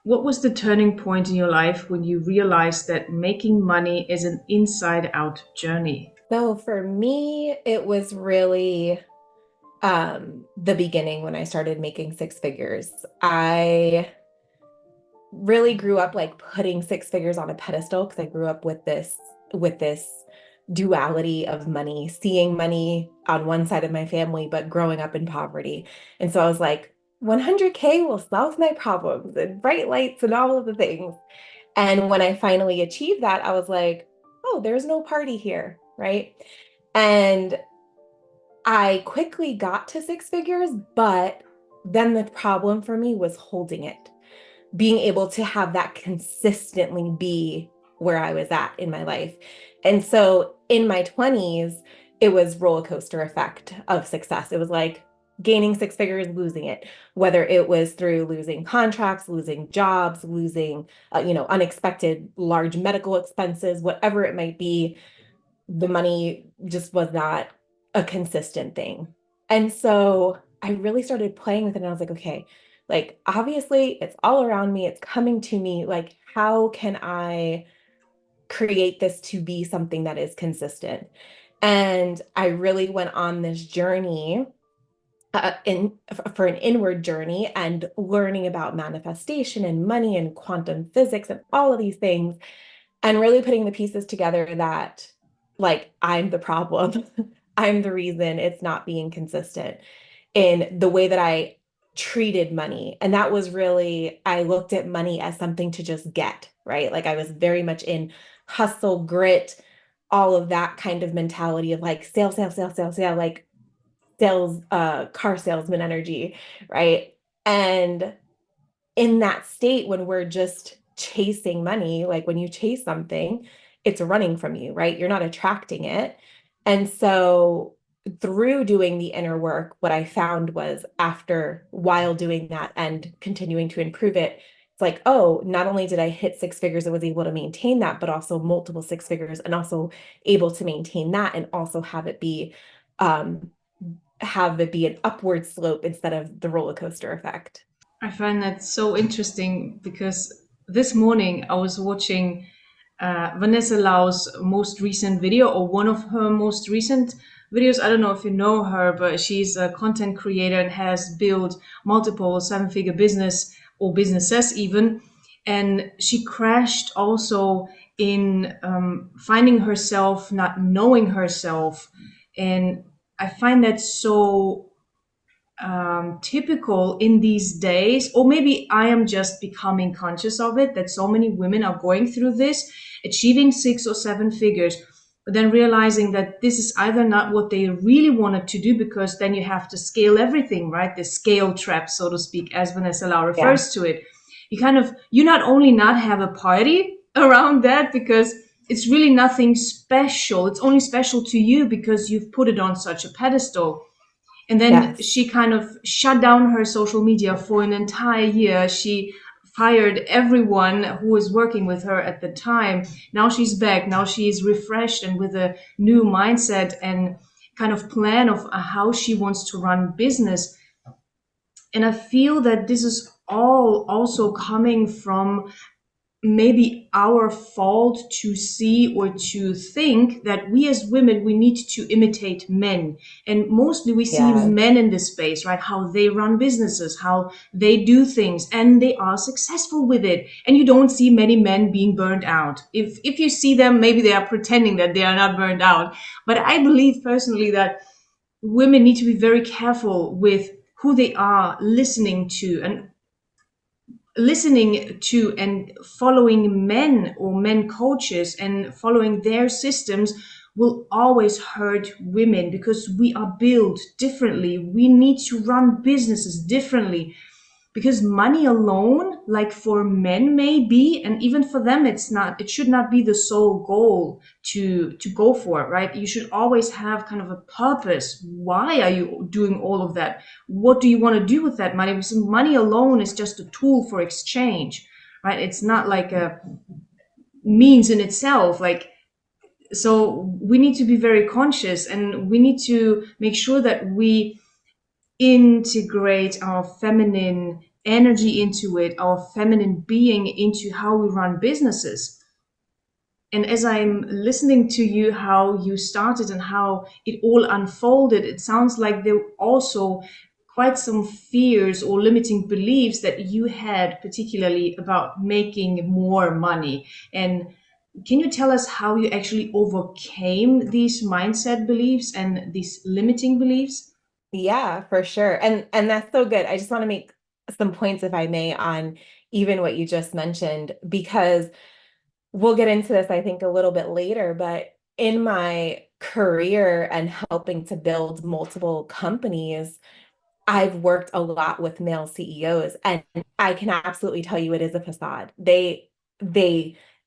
What was the turning point in your life when you realized that making money is an inside out journey? So for me, it was really the beginning when I started making six figures. I really grew up like putting six figures on a pedestal because I grew up with this duality of money, seeing money on one side of my family, but growing up in poverty. And so I was like, 100K will solve my problems and bright lights and all of the things. And when I finally achieved that, I was like, oh, there's no party here, right? And I quickly got to six figures, but then the problem for me was holding it, being able to have that consistently be where I was at in my life. And so in my 20s, it was roller coaster effect of success. It was like gaining six figures, losing it, whether it was through losing contracts, losing jobs, losing, unexpected large medical expenses, whatever it might be, the money just was not a consistent thing. And so I really started playing with it and I was like, okay, like obviously it's all around me, it's coming to me. Like, how can I create this to be something that is consistent? And I really went on this journey in for an inward journey and learning about manifestation and money and quantum physics and all of these things and really putting the pieces together that like I'm the problem. I'm the reason it's not being consistent in the way that I treated money. And that was really, I looked at money as something to just get, right? Like I was very much in hustle, grit, all of that kind of mentality of like sale, sale, sale, sale, sale, like sales, car salesman energy, right? And in that state when we're just chasing money, like when you chase something, it's running from you, right? You're not attracting it. And so through doing the inner work, what I found was after while doing that and continuing to improve it, it's like, oh, not only did I hit six figures, I was able to maintain that, but also multiple six figures and also able to maintain that and also um, have it be an upward slope instead of the roller coaster effect. I find that so interesting because this morning I was watching Vanessa Lau's most recent video, or one of her most recent videos. I don't know if you know her, but she's a content creator and has built multiple seven-figure business or businesses even. And she crashed also in finding herself, not knowing herself. And I find that so typical in these days, or maybe I am just becoming conscious of it, that so many women are going through this, achieving six or seven figures, but then realizing that this is either not what they really wanted to do, because then you have to scale everything, right? The scale trap, so to speak, as Vanessa Lau Yeah. refers to it. You not only not have a party around that because it's really nothing special, it's only special to you because you've put it on such a pedestal. And then Yes. she kind of shut down her social media for an entire year. She fired everyone who was working with her at the time. Now she's back. Now she's refreshed and with a new mindset and kind of plan of how she wants to run business. And I feel that this is all also coming from maybe our fault to see or to think that we as women, we need to imitate men. And mostly we see Yeah. men in this space, right? How they run businesses, how they do things, and they are successful with it. And you don't see many men being burned out. If you see them, maybe they are pretending that they are not burned out. But I believe personally that women need to be very careful with who they are listening to and following men or men coaches and following their systems will always hurt women, because we are built differently. We need to run businesses differently, because money alone, like for men maybe, and even for them, it should not be the sole goal to go for it, right? You should always have kind of a purpose. Why are you doing all of that? What do you want to do with that money? Because money alone is just a tool for exchange, right? It's not like a means in itself. Like, so we need to be very conscious, and we need to make sure that we integrate our feminine energy into it, our feminine being into how we run businesses. And as I'm listening to you, how you started and how it all unfolded, it sounds like there were also quite some fears or limiting beliefs that you had, particularly about making more money. And can you tell us how you actually overcame these mindset beliefs and these limiting beliefs? Yeah, for sure. And that's so good. I just want to make some points, if I may, on even what you just mentioned, because we'll get into this, I think, a little bit later, but in my career and helping to build multiple companies, I've worked a lot with male CEOs, and I can absolutely tell you it is a facade. They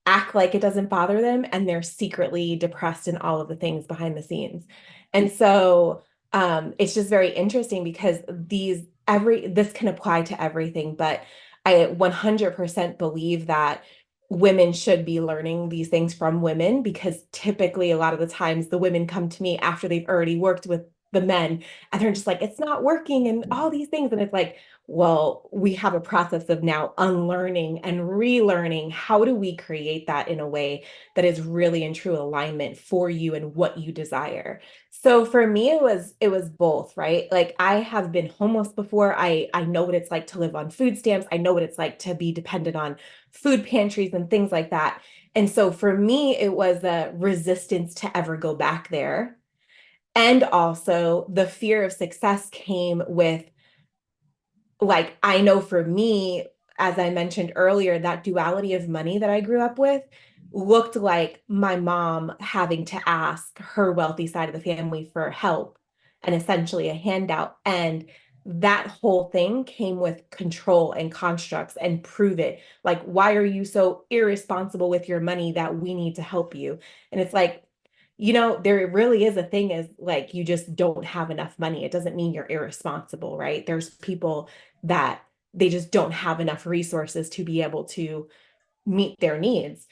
act like it doesn't bother them, and they're secretly depressed in all of the things behind the scenes. And so it's just very interesting because this can apply to everything, but I 100% believe that women should be learning these things from women, because typically a lot of the times the women come to me after they've already worked with the men, and they're just like, it's not working and all these things. And it's like, well, we have a process of now unlearning and relearning. How do we create that in a way that is really in true alignment for you and what you desire? So for me, it was both, right? Like, I have been homeless before. I know what it's like to live on food stamps. I know what it's like to be dependent on food pantries and things like that. And so for me, it was a resistance to ever go back there. And also the fear of success came with, like, I know for me, as I mentioned earlier, that duality of money that I grew up with looked like my mom having to ask her wealthy side of the family for help and essentially a handout. And that whole thing came with control and constructs and prove it. Like, why are you so irresponsible with your money that we need to help you? And it's like, there really is a thing as, like, you just don't have enough money. It doesn't mean you're irresponsible, right? There's people that they just don't have enough resources to be able to meet their needs.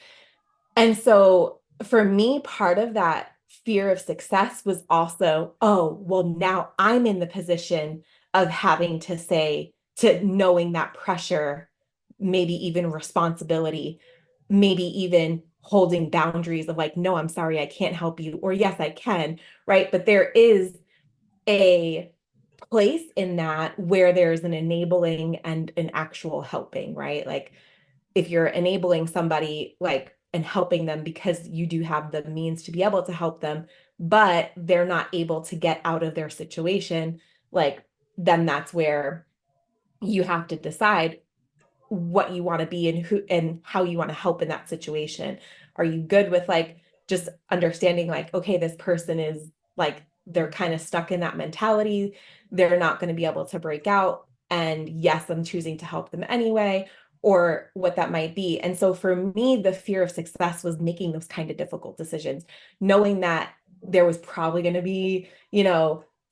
And so for me, part of that fear of success was also, oh, well, now I'm in the position of having to say, to knowing that pressure, maybe even responsibility, maybe even holding boundaries of like, no, I'm sorry, I can't help you, or yes, I can, right? But there is a place in that where there's an enabling and an actual helping, right? Like, if you're enabling somebody, like, and helping them because you do have the means to be able to help them, but they're not able to get out of their situation, like, then that's where you have to decide what you want to be and who and how you want to help in that situation. Are you good with, like, just understanding, like, okay, this person is, like, they're kind of stuck in that mentality. They're not going to be able to break out. And yes, I'm choosing to help them anyway, or what that might be. And so for me, the fear of success was making those kind of difficult decisions, knowing that there was probably going to be,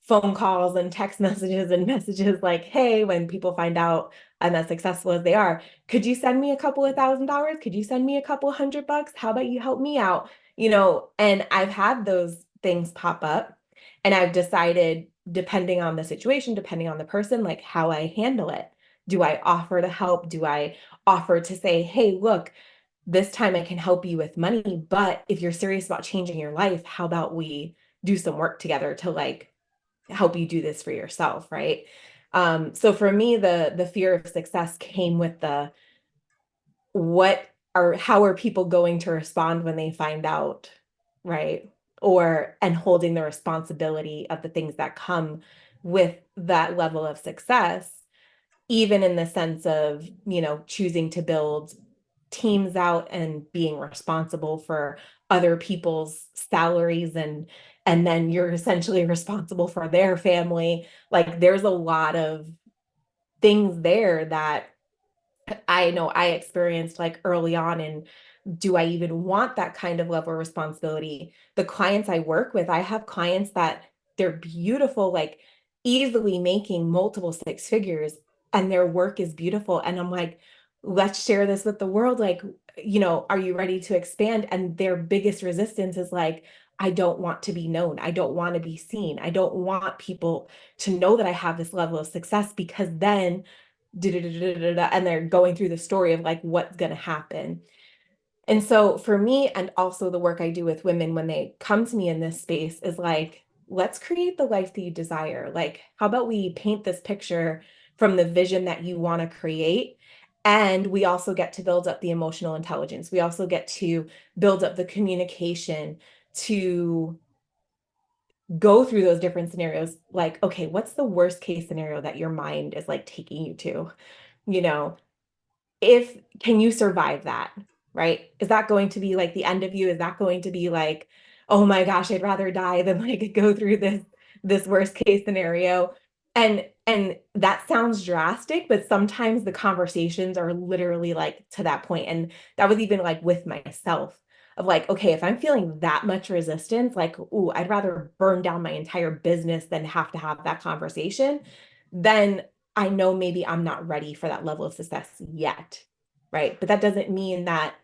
phone calls and text messages and messages like, hey, when people find out I'm as successful as they are, could you send me a couple of $1,000s? Could you send me a couple $100? How about you help me out? And I've had those things pop up, and I've decided, depending on the situation, depending on the person, like, how I handle it. Do I offer to help? Do I offer to say, hey, look, this time I can help you with money, but if you're serious about changing your life, how about we do some work together to, like, help you do this for yourself, right? So for me, the fear of success came with the, how are people going to respond when they find out, right? And holding the responsibility of the things that come with that level of success, even in the sense of, choosing to build teams out and being responsible for other people's salaries, and then you're essentially responsible for their family. Like, there's a lot of things there that I know I experienced, like, early on. And do I even want that kind of level of responsibility? The clients I work with, I have clients that they're beautiful, like, easily making multiple six figures, and their work is beautiful. And I'm like, let's share this with the world. Like, are you ready to expand? And their biggest resistance is like, I don't want to be known. I don't want to be seen. I don't want people to know that I have this level of success, because then and they're going through the story of like what's going to happen. And so for me, and also the work I do with women when they come to me in this space is like, let's create the life that you desire. Like, how about we paint this picture from the vision that you want to create? And we also get to build up the emotional intelligence. We also get to build up the communication to go through those different scenarios. Like, okay, what's the worst case scenario that your mind is like taking you to? You know, if can you survive that, right? Is that going to be like the end of you? Is that going to be like, oh my gosh, I'd rather die than like go through this worst case scenario? And that sounds drastic, but sometimes the conversations are literally like to that point. And that was even like with myself of like, okay, if I'm feeling that much resistance, like, ooh, I'd rather burn down my entire business than have to have that conversation, then I know maybe I'm not ready for that level of success yet, right? But that doesn't mean that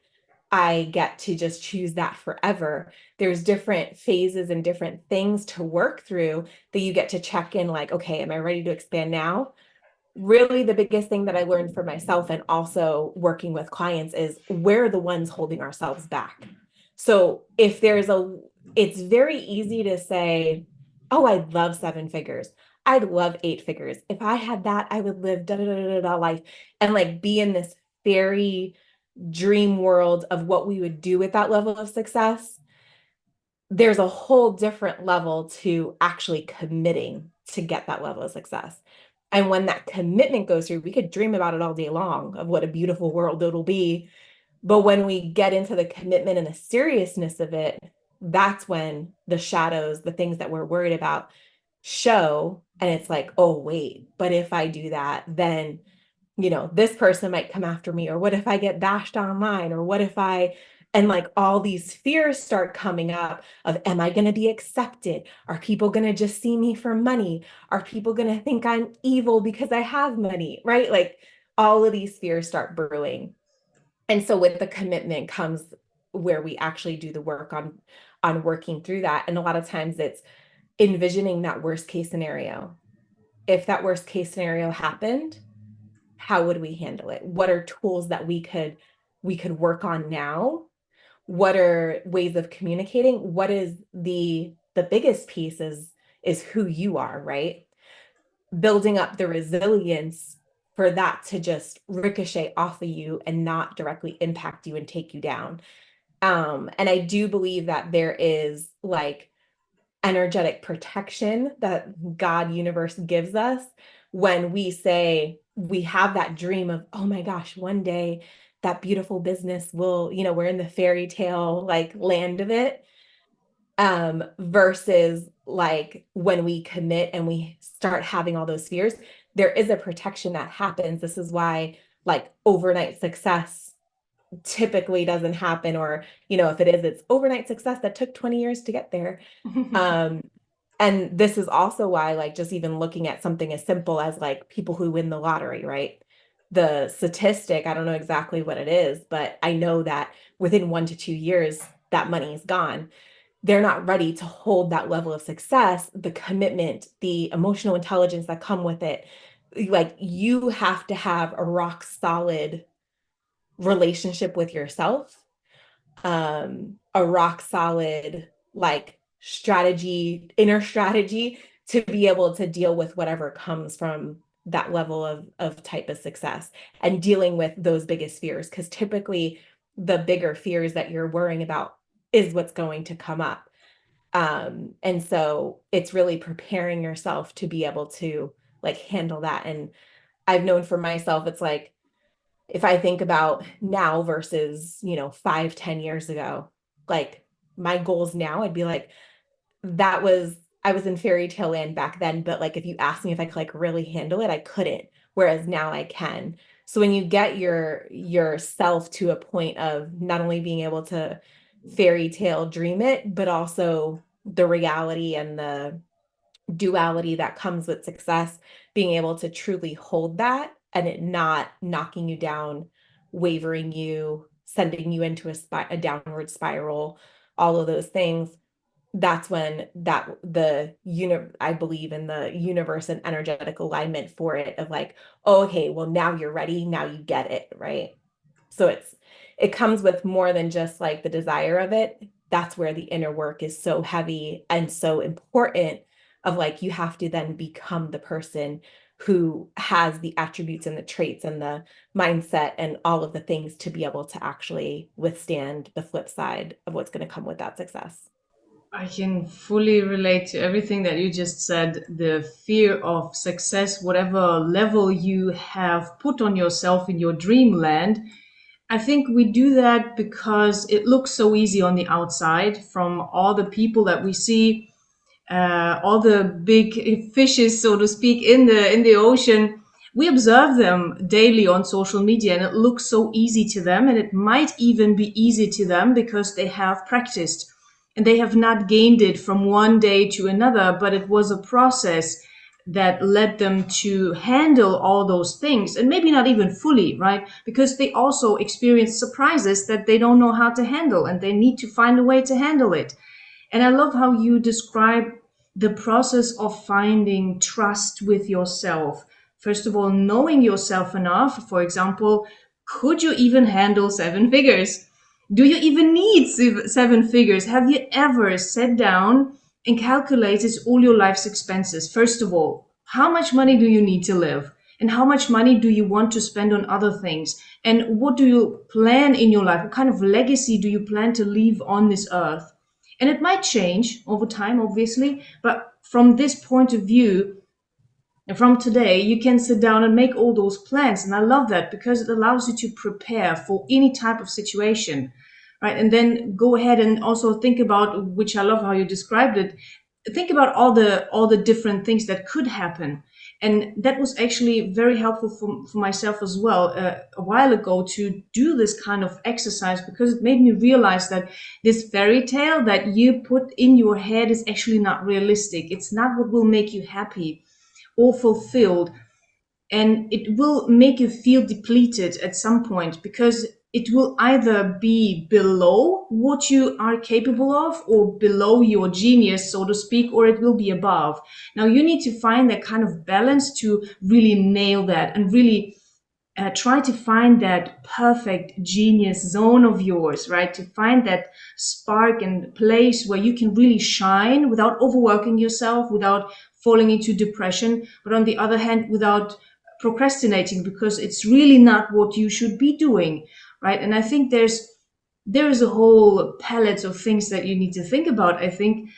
I get to just choose that forever. There's different phases and different things to work through that you get to check in like, okay, am I ready to expand now? Really the biggest thing that I learned for myself and also working with clients is we're the ones holding ourselves back. So if there's a, it's very easy to say, oh, I'd love seven figures. I'd love eight figures. If I had that, I would live da da da da da life and like be in this very dream world of what we would do with that level of success. There's a whole different level to actually committing to get that level of success. And when that commitment goes through, we could dream about it all day long of what a beautiful world it'll be. But when we get into the commitment and the seriousness of it, that's when the shadows, the things that we're worried about, show. And it's like, oh, wait, but if I do that, then this person might come after me, or what if I get bashed online, or what if I, and like all these fears start coming up of, am I going to be accepted? Are people going to just see me for money? Are people going to think I'm evil because I have money? Right? Like all of these fears start brewing. And so with the commitment comes where we actually do the work on working through that. And a lot of times it's envisioning that worst case scenario. If that worst case scenario happened, how would we handle it? What are tools that we could work on now? What are ways of communicating? What is the biggest piece is who you are, right? Building up the resilience for that to just ricochet off of you and not directly impact you and take you down. And I do believe that there is like energetic protection that God universe gives us when we say we have that dream of, oh my gosh, one day that beautiful business will, we're in the fairy tale like land of it. Versus like when we commit and we start having all those fears, there is a protection that happens. This is why like overnight success typically doesn't happen, or if it is, it's overnight success that took 20 years to get there. um and this is also why, like, just even looking at something as simple as like people who win the lottery, right? The statistic, I don't know exactly what it is, but I know that within 1 to 2 years, that money is gone. They're not ready to hold that level of success, the commitment, the emotional intelligence that come with it. Like, you have to have a rock solid relationship with yourself, a rock solid like strategy, inner strategy to be able to deal with whatever comes from that level of type of success and dealing with those biggest fears. Because typically the bigger fears that you're worrying about is what's going to come up. And so it's really preparing yourself to be able to like handle that. And I've known for myself, it's like, if I think about now versus, 5, 10 years ago, like my goals now, I'd be like, I was in fairy tale land back then, but like if you asked me if I could like really handle it, I couldn't. Whereas now I can. So when you get yourself to a point of not only being able to fairy tale dream it, but also the reality and the duality that comes with success, being able to truly hold that and it not knocking you down, wavering you, sending you into a downward spiral, all of those things. that's when I believe in the universe and energetic alignment for it of like, oh, okay, well now you're ready, now you get it, right? So it comes with more than just like the desire of it. That's where the inner work is so heavy and so important of like you have to then become the person who has the attributes and the traits and the mindset and all of the things to be able to actually withstand the flip side of what's going to come with that success. I can fully relate to everything that you just said. The fear of success, whatever level you have put on yourself in your dreamland. I think we do that because it looks so easy on the outside from all the people that we see, all the big fishes, so to speak, in the ocean. We observe them daily on social media, and it looks so easy to them, and it might even be easy to them because they have practiced and they have not gained it from one day to another, but it was a process that led them to handle all those things, and maybe not even fully, right? Because they also experience surprises that they don't know how to handle, and they need to find a way to handle it. And I love how you describe the process of finding trust with yourself. First of all, knowing yourself enough. For example, could you even handle seven figures? Do you even need seven figures? Have you ever sat down and calculated all your life's expenses? First of all, how much money do you need to live? And how much money do you want to spend on other things? And what do you plan in your life? What kind of legacy do you plan to leave on this earth? And it might change over time, obviously, but from this point of view, and from today, you can sit down and make all those plans. And I love that because it allows you to prepare for any type of situation, right? And then go ahead and also think about, which I love how you described it, think about all the different things that could happen. And that was actually very helpful for myself as well a while ago to do this kind of exercise because it made me realize that this fairy tale that you put in your head is actually not realistic. It's not what will make you happy or fulfilled, and it will make you feel depleted at some point because it will either be below what you are capable of or below your genius, so to speak, or it will be above. Now you need to find that kind of balance to really nail that and really try to find that perfect genius zone of yours, right? To find that spark and place where you can really shine without overworking yourself, without falling into depression, but on the other hand, without procrastinating because it's really not what you should be doing, right? And I think there is a whole palette of things that you need to think about. I think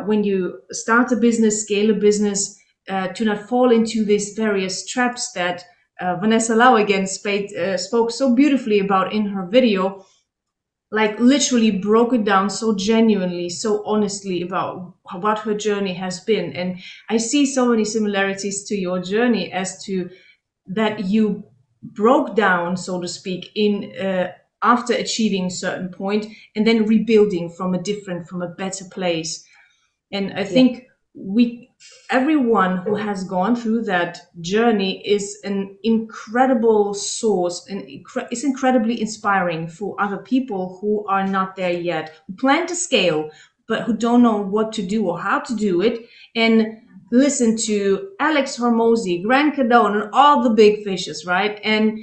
when you start a business, scale a business, to not fall into these various traps that Vanessa Lau again spoke so beautifully about in her video, like literally broke it down so genuinely, so honestly about what her journey has been. And I see so many similarities to your journey as to that you broke down, so to speak, in after achieving a certain point and then rebuilding from a better place. And I Yeah. think we, everyone who has gone through that journey is an incredible source and it's incredibly inspiring for other people who are not there yet, who plan to scale, but who don't know what to do or how to do it. And listen to Alex Hormozy, Grant Cardone, and all the big fishes, right? And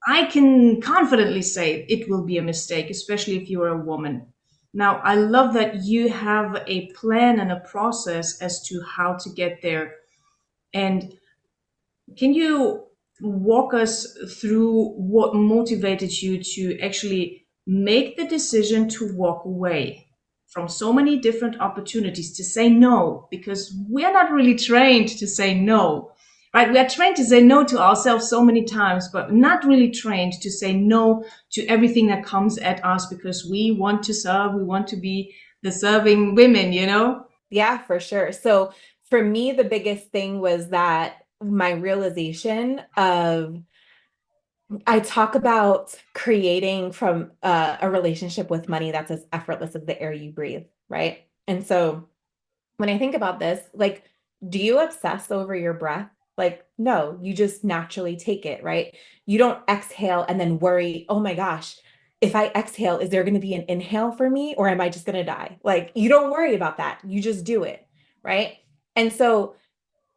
I can confidently say it will be a mistake, especially if you're a woman. Now, I love that you have a plan and a process as to how to get there. And can you walk us through what motivated you to actually make the decision to walk away from so many different opportunities, to say no? Because we are not really trained to say no, right? We are trained to say no to ourselves so many times, but not really trained to say no to everything that comes at us because we want to serve, we want to be the serving women, you know? Yeah, for sure. So for me, the biggest thing was that my realization of I talk about creating from a relationship with money that's as effortless as the air you breathe, right? And so when I think about this, like, do you obsess over your breath? Like, no, you just naturally take it, right? You don't exhale and then worry, oh my gosh, if I exhale, is there going to be an inhale for me or am I just going to die? Like, you don't worry about that. You just do it. Right. And so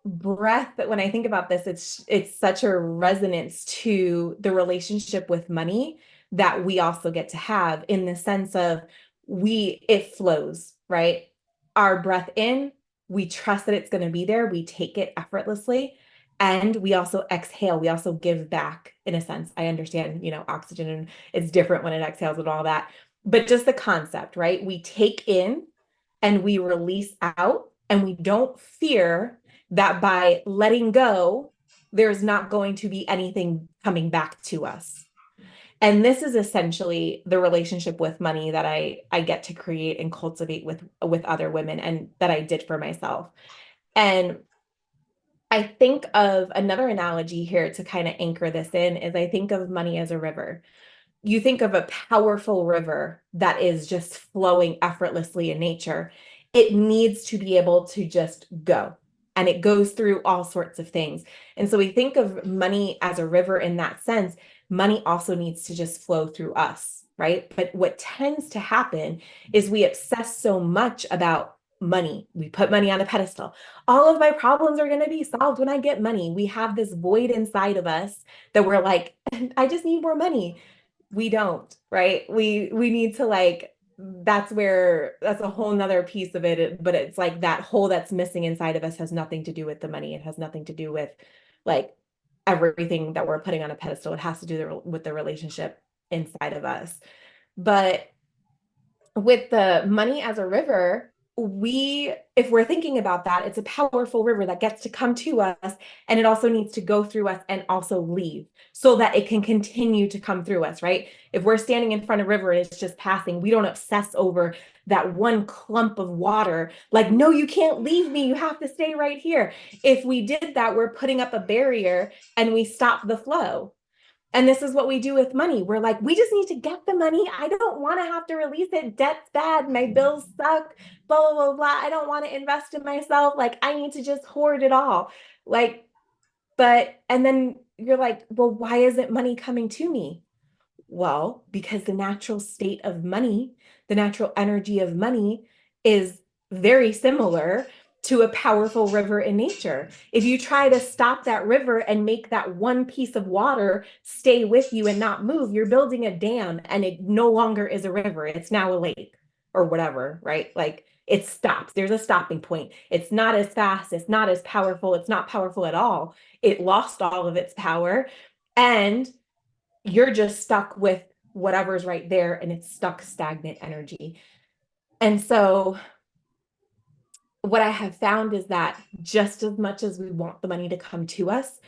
breath, but when I think about this, it's such a resonance to the relationship with money that we also get to have, in the sense of it flows, right? Our breath in, we trust that it's going to be there, we take it effortlessly, and we also exhale, we also give back in a sense. I understand, oxygen, and it's different when it exhales and all that, but just the concept, right? We take in and we release out, and we don't fear that by letting go, there's not going to be anything coming back to us. And this is essentially the relationship with money that I get to create and cultivate with other women, and that I did for myself. And I think of another analogy here to kind of anchor this in, is I think of money as a river. You think of a powerful river that is just flowing effortlessly in nature. It needs to be able to just go, and it goes through all sorts of things. And so we think of money as a river in that sense. Money also needs to just flow through us, right? But what tends to happen is we obsess so much about money. We put money on a pedestal. All of my problems are going to be solved when I get money. We have this void inside of us that we're like, I just need more money. We don't, right? We need to, like, that's a whole nother piece of it, but it's like that hole that's missing inside of us has nothing to do with the money. It has nothing to do with, like, everything that we're putting on a pedestal. It has to do with the relationship inside of us. But with the money as a river, if we're thinking about that, it's a powerful river that gets to come to us, and it also needs to go through us and also leave, so that it can continue to come through us, right? If we're standing in front of a river and it's just passing, we don't obsess over that one clump of water, like, no, you can't leave me, you have to stay right here. If we did that, we're putting up a barrier and we stop the flow. And this is what we do with money. We're like, we just need to get the money. I don't want to have to release it. Debt's bad. My bills suck. Blah, blah, blah, blah. I don't want to invest in myself. Like, I need to just hoard it all. Like, and then you're like, well, why isn't money coming to me? Well, because the natural state of money, the natural energy of money is very similar to a powerful river in nature. If you try to stop that river and make that one piece of water stay with you and not move, you're building a dam, and it no longer is a river. It's now a lake or whatever, right? Like, it stops. There's a stopping point. It's not as fast. It's not as powerful. It's not powerful at all. It lost all of its power. And you're just stuck with whatever's right there, and it's stuck stagnant energy. And so what I have found is that just as much as we want the money to come to us,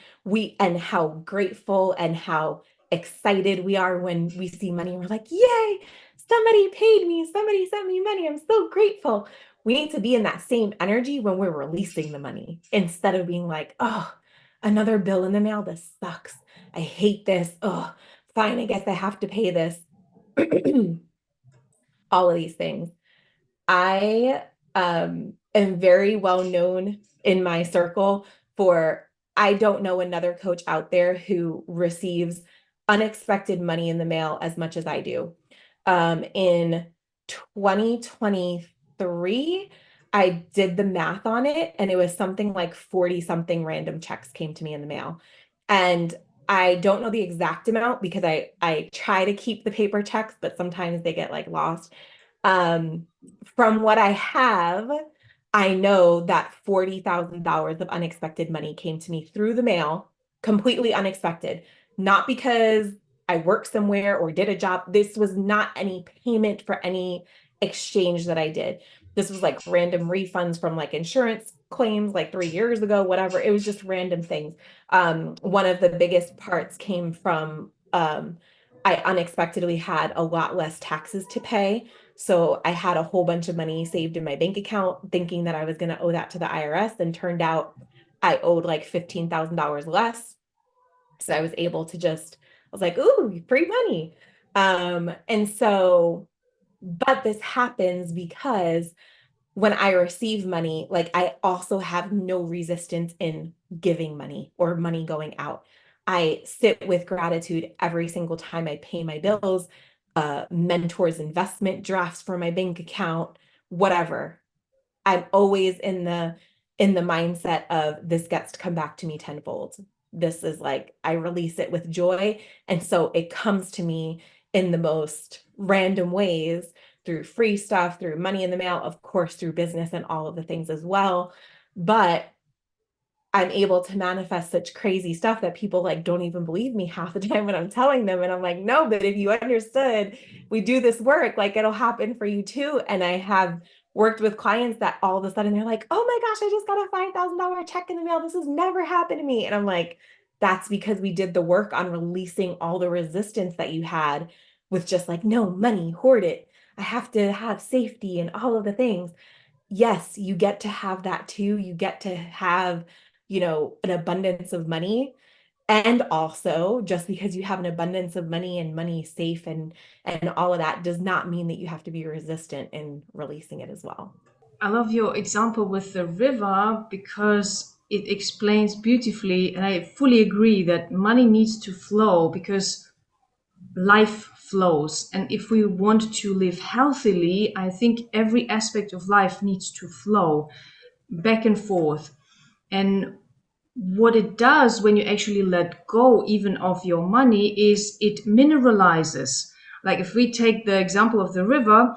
and how grateful and how excited we are when we see money, and we're like, yay, somebody paid me, somebody sent me money, I'm so grateful. We need to be in that same energy when we're releasing the money, instead of being like, oh, another bill in the mail, this sucks, I hate this, oh, fine, I guess I have to pay this. All of these things. I am very well known in my circle for, I don't know another coach out there who receives unexpected money in the mail as much as I do. In 2023, I did the math on it, and it was something like 40 something random checks came to me in the mail. And I don't know the exact amount, because I try to keep the paper checks, but sometimes they get, like, lost. Um, from what I have, I know that $40,000 of unexpected money came to me through the mail, completely unexpected. Not because I worked somewhere or did a job. This was not any payment for any exchange that I did. This was like random refunds from, like, insurance claims like 3 years ago, whatever. It was just random things. One of the biggest parts came from, I unexpectedly had a lot less taxes to pay. So I had a whole bunch of money saved in my bank account, thinking that I was going to owe that to the IRS, and turned out I owed like $15,000 less. So I was able to I was like, ooh, free money. And so, but this happens because when I receive money, like, I also have no resistance in giving money or money going out. I sit with gratitude every single time I pay my bills. mentor's investment drafts for my bank account, whatever. I'm always in the mindset of this gets to come back to me tenfold. This is like I release it with joy. And so it comes to me in the most random ways through free stuff, through money in the mail, of course, through business and all of the things as well. But I'm able to manifest such crazy stuff that people like don't even believe me half the time when I'm telling them. And I'm like, no, but if you understood, we do this work, like it'll happen for you too. And I have worked with clients that all of a sudden they're like, oh my gosh, I just got a $5,000 check in the mail. This has never happened to me. And I'm like, that's because we did the work on releasing all the resistance that you had with just like, no, money, hoard it. I have to have safety and all of the things. Yes, you get to have that too. You get to have, an abundance of money. And also, just because you have an abundance of money and money safe and all of that does not mean that you have to be resistant in releasing it as well. I love your example with the river because it explains beautifully, and I fully agree that money needs to flow because life flows. And if we want to live healthily, I think every aspect of life needs to flow back and forth. And what it does when you actually let go even of your money is it mineralizes. Like if we take the example of the river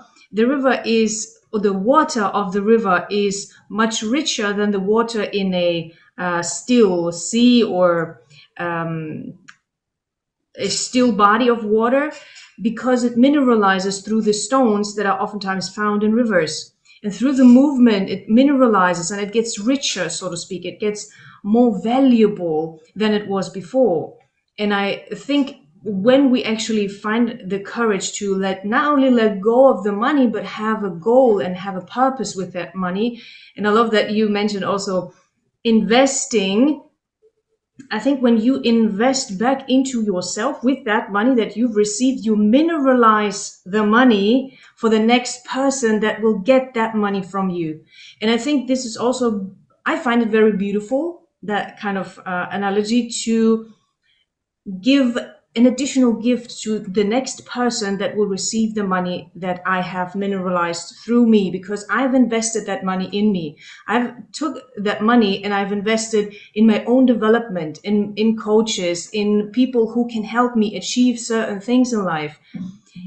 is, or the water of the river is much richer than the water in a still sea or a still body of water, because it mineralizes through the stones that are oftentimes found in rivers. And through the movement, it mineralizes and it gets richer, so to speak. It gets more valuable than it was before. And I think when we actually find the courage to not only let go of the money, but have a goal and have a purpose with that money. And I love that you mentioned also investing. I think when you invest back into yourself with that money that you've received, you mineralize the money for the next person that will get that money from you. And I think this is also, I find it very beautiful, that kind of analogy, to give an additional gift to the next person that will receive the money that I have mineralized through me, because I've invested that money in me. I've took that money and I've invested in my own development, in coaches, in people who can help me achieve certain things in life.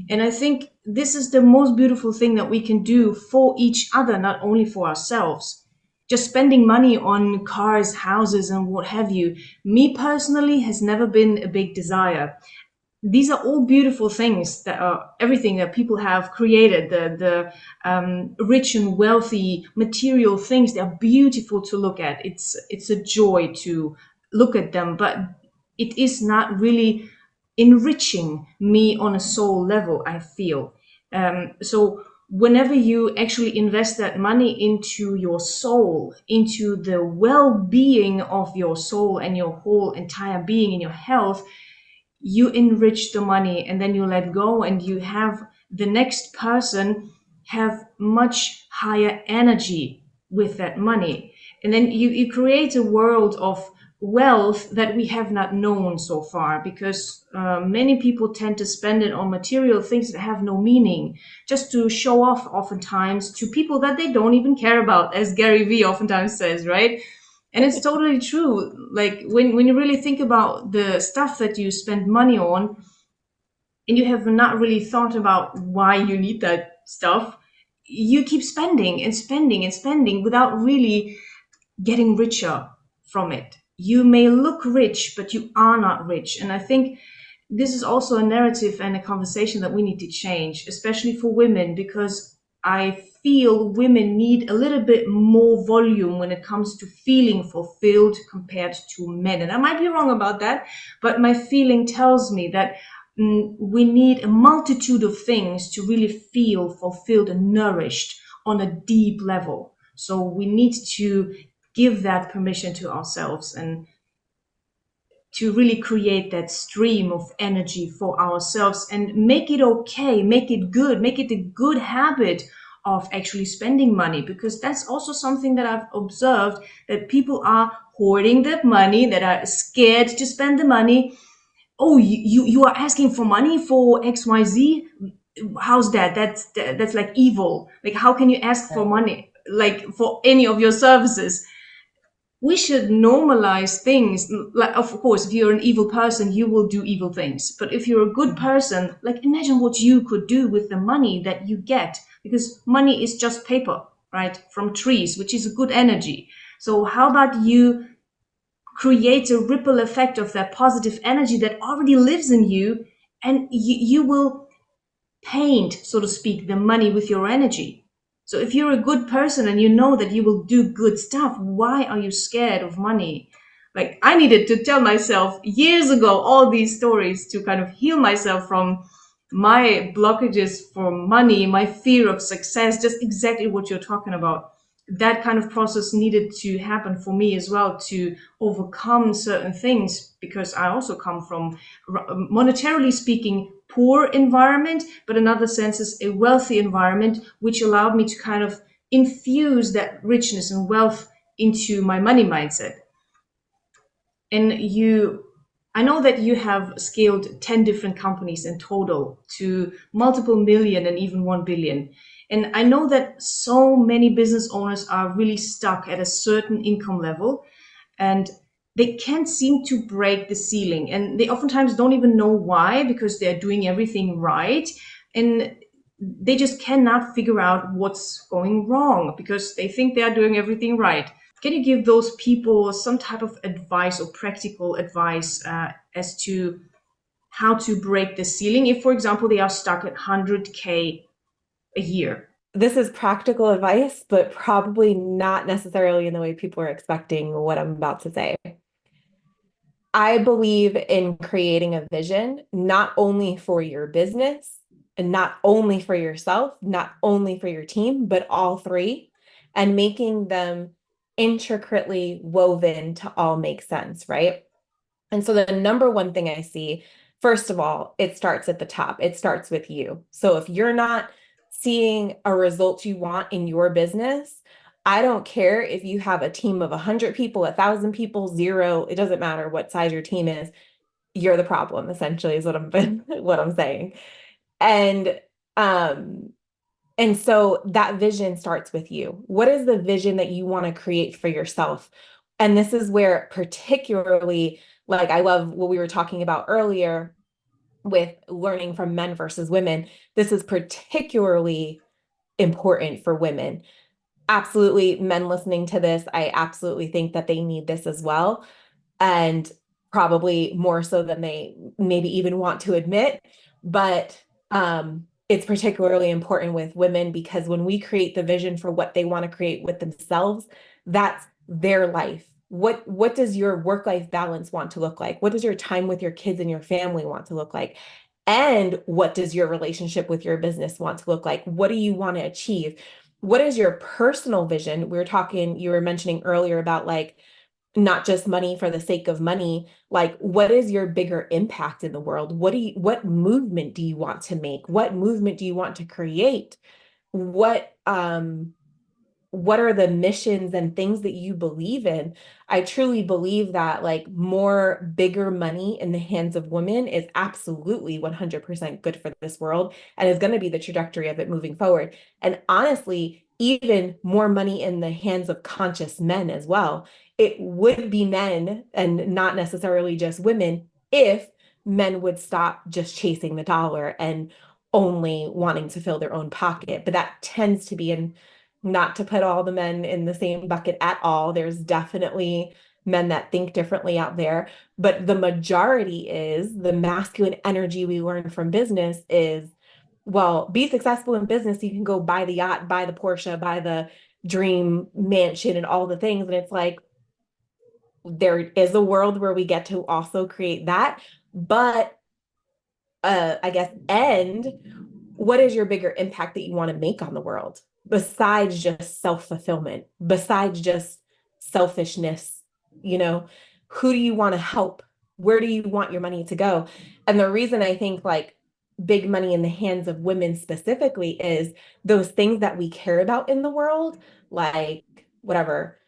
And I think this is the most beautiful thing that we can do for each other, not only for ourselves. Just spending money on cars, houses, and what have you, me personally, has never been a big desire. These are all beautiful things that are everything that people have created, the rich and wealthy material things. They're beautiful to look at. It's a joy to look at them, but it is not really enriching me on a soul level, I feel. So whenever you actually invest that money into your soul, into the well-being of your soul and your whole entire being and your health, you enrich the money, and then you let go, and you have the next person have much higher energy with that money. And then you create a world of wealth that we have not known so far, because many people tend to spend it on material things that have no meaning, just to show off, oftentimes to people that they don't even care about, as Gary Vee oftentimes says, right? And it's totally true. Like when you really think about the stuff that you spend money on, and you have not really thought about why you need that stuff, you keep spending and spending and spending without really getting richer from it. You may look rich, but you are not rich. And I think this is also a narrative and a conversation that we need to change, especially for women, because I feel women need a little bit more volume when it comes to feeling fulfilled compared to men. And I might be wrong about that, but my feeling tells me that we need a multitude of things to really feel fulfilled and nourished on a deep level. So we need to give that permission to ourselves, and to really create that stream of energy for ourselves, and make it okay, make it good, make it a good habit of actually spending money. Because that's also something that I've observed, that people are hoarding that money, that are scared to spend the money. oh, you are asking for money for XYZ? How's that? That's like evil. Like, how can you ask for Right. money, like, for any of your services? We should normalize things. Like, of course, if you're an evil person, you will do evil things. But if you're a good Mhm. person, like, imagine what you could do with the money that you get, because money is just paper, right, from trees, which is a good energy. So how about you create a ripple effect of that positive energy that already lives in you, and you will paint, so to speak, the money with your energy. So if you're a good person and you know that you will do good stuff, why are you scared of money? Like, I needed to tell myself years ago all these stories to kind of heal myself from my blockages for money, my fear of success, just exactly what you're talking about. That kind of process needed to happen for me as well, to overcome certain things, because I also come from, monetarily speaking, poor environment, but in other senses a wealthy environment, which allowed me to kind of infuse that richness and wealth into my money mindset. And I know that you have scaled 10 different companies in total to multiple million and even 1 billion. And I know that so many business owners are really stuck at a certain income level, and they can't seem to break the ceiling. And they oftentimes don't even know why, because they're doing everything right. And they just cannot figure out what's going wrong because they think they are doing everything right. Can you give those people some type of advice or practical advice as to how to break the ceiling if, for example, they are stuck at 100K a year? This is practical advice, but probably not necessarily in the way people are expecting what I'm about to say. I believe in creating a vision, not only for your business and not only for yourself, not only for your team, but all three, and making them intricately woven to all make sense, right? And so the number one thing I see, first of all, it starts at the top. It starts with you. So if you're not seeing a result you want in your business, I don't care if you have a team of 100 people, 1,000 people, zero, it doesn't matter what size your team is. You're the problem, essentially, is what I'm what I'm saying. And um and so that vision starts with you. What is the vision that you want to create for yourself? And this is where, particularly, like I love what we were talking about earlier with learning from men versus women. This is particularly important for women. Absolutely, men listening to this, I absolutely think that they need this as well, and probably more so than they maybe even want to admit. But it's particularly important with women because when we create the vision for what they want to create with themselves, that's their life. What does your work-life balance want to look like? What does your time with your kids and your family want to look like? And what does your relationship with your business want to look like? What do you want to achieve? What is your personal vision? We were talking, you were mentioning earlier about like not just money for the sake of money. Like, what is your bigger impact in the world? What movement do you want to make? What movement do you want to create? What are the missions and things that you believe in? I truly believe that like more bigger money in the hands of women is absolutely 100% good for this world and is going to be the trajectory of it moving forward. And honestly, even more money in the hands of conscious men as well. It would be men and not necessarily just women if men would stop just chasing the dollar and only wanting to fill their own pocket. But that tends to be in not to put all the men in the same bucket at all. There's definitely men that think differently out there, but the majority is the masculine energy we learn from business is, well, be successful in business. You can go buy the yacht, buy the Porsche, buy the dream mansion and all the things. And it's like, there is a world where we get to also create that. But I guess, and what is your bigger impact that you want to make on the world besides just self-fulfillment, besides just selfishness? You know, who do you want to help? Where do you want your money to go? And the reason I think like big money in the hands of women specifically is those things that we care about in the world, like whatever,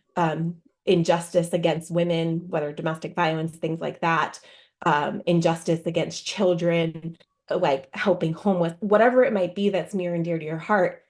injustice against women, whether domestic violence, things like that. injustice against children, like helping homeless, whatever it might be that's near and dear to your heart,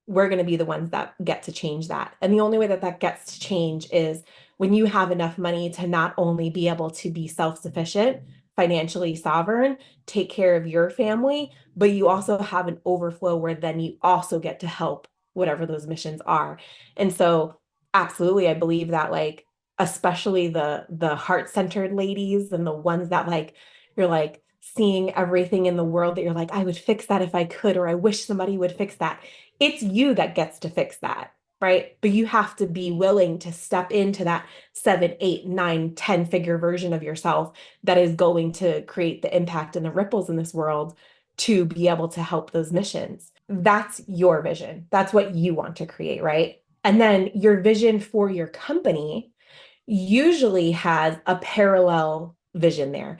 we're going to be the ones that get to change that. And the only way that that gets to change is when you have enough money to not only be able to be self-sufficient, financially sovereign, take care of your family, but you also have an overflow where then you also get to help whatever those missions are. And so absolutely, I believe that like especially the heart-centered ladies and the ones that like you're like seeing everything in the world that you're like, I would fix that if I could, or I wish somebody would fix that. It's you that gets to fix that, right? But you have to be willing to step into that 7, 8, 9, 10 figure version of yourself that is going to create the impact and the ripples in this world to be able to help those missions. That's your vision. That's what you want to create, right? And then your vision for your company usually has a parallel vision there.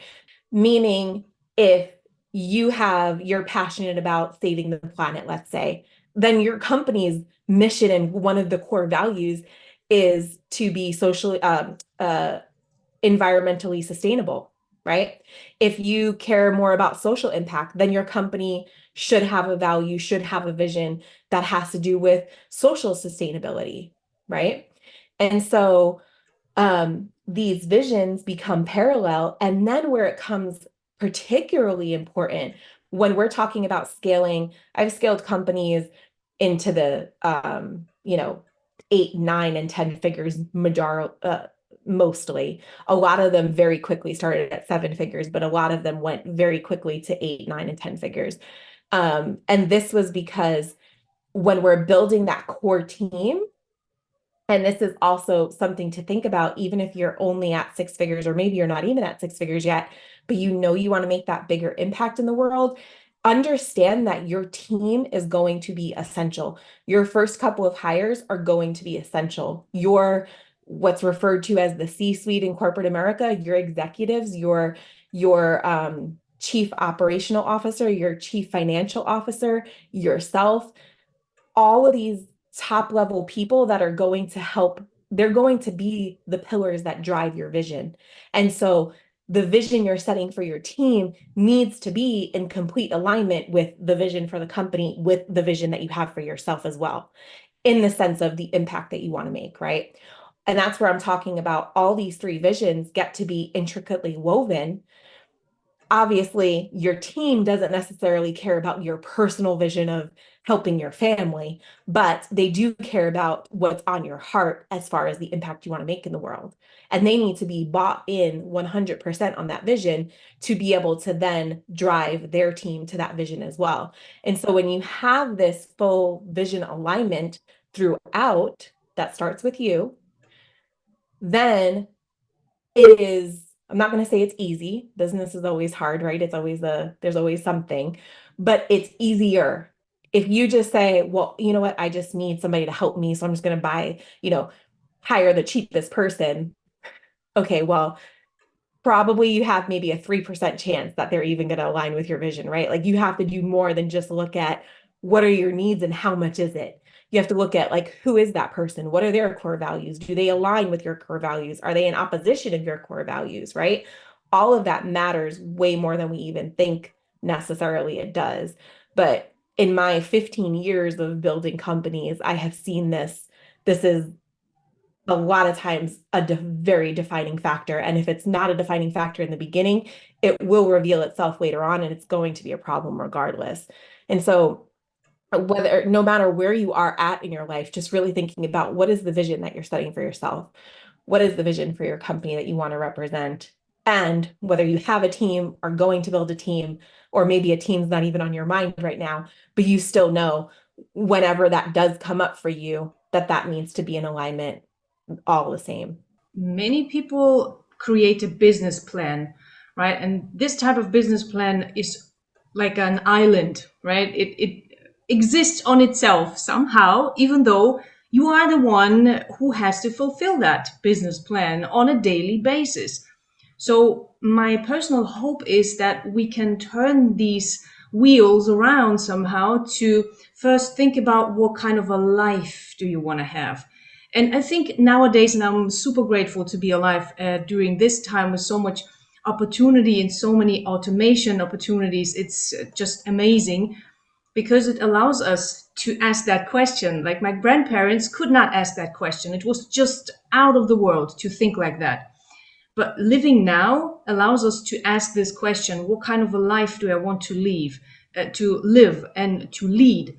Meaning, if you're passionate about saving the planet, let's say, then your company's mission and one of the core values is to be socially, environmentally sustainable, right? If you care more about social impact, then your company should have a value, should have a vision that has to do with social sustainability, right? And so these visions become parallel. And then where it comes particularly important when we're talking about scaling, I've scaled companies into the, 8, 9, and 10 figures, mostly. A lot of them very quickly started at 7 figures, but a lot of them went very quickly to 8, 9, and 10 figures. And this was because when we're building that core team, and this is also something to think about, even if you're only at 6 figures, or maybe you're not even at 6 figures yet, but you know you want to make that bigger impact in the world. Understand that your team is going to be essential. Your first couple of hires are going to be essential. Your what's referred to as the C-suite in corporate America, your executives, your chief operational officer, your chief financial officer, yourself, all of these top level people that are going to help, they're going to be the pillars that drive your vision. And so the vision you're setting for your team needs to be in complete alignment with the vision for the company, with the vision that you have for yourself as well, in the sense of the impact that you want to make, right? And that's where I'm talking about all these three visions get to be intricately woven. Obviously, your team doesn't necessarily care about your personal vision of helping your family, but they do care about what's on your heart as far as the impact you want to make in the world. And they need to be bought in 100% on that vision to be able to then drive their team to that vision as well. And so when you have this full vision alignment throughout, that starts with you, then it is, I'm not going to say it's easy. Business is always hard, right? It's always there's always something, but it's easier. If you just say, well, you know what, I just need somebody to help me, so I'm just going to buy, hire the cheapest person. Okay, well, probably you have maybe a 3% chance that they're even going to align with your vision, right? Like you have to do more than just look at what are your needs and how much is it. You have to look at like, who is that person? What are their core values? Do they align with your core values? Are they in opposition of your core values, right? All of that matters way more than we even think necessarily it does. But in my 15 years of building companies, I have seen this. This is a lot of times a very defining factor. And if it's not a defining factor in the beginning, it will reveal itself later on and it's going to be a problem regardless. And so whether no matter where you are at in your life, just really thinking about what is the vision that you're setting for yourself? What is the vision for your company that you want to represent? And whether you have a team, are going to build a team, or maybe a team's not even on your mind right now, but you still know whenever that does come up for you, that that needs to be in alignment all the same. Many people create a business plan, right? And this type of business plan is like an island, right? It exists on itself somehow, even though you are the one who has to fulfill that business plan on a daily basis. So my personal hope is that we can turn these wheels around somehow to first think about what kind of a life do you want to have. And I think nowadays, and I'm super grateful to be alive during this time with so much opportunity in so many automation opportunities. It's just amazing because it allows us to ask that question. Like my grandparents could not ask that question. It was just out of the world to think like that. But living now allows us to ask this question: what kind of a life do I want to live and to lead?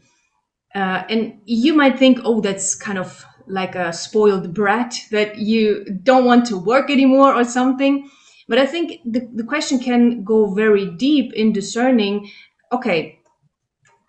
And you might think, oh, that's kind of like a spoiled brat that you don't want to work anymore or something. But I think the question can go very deep in discerning, okay,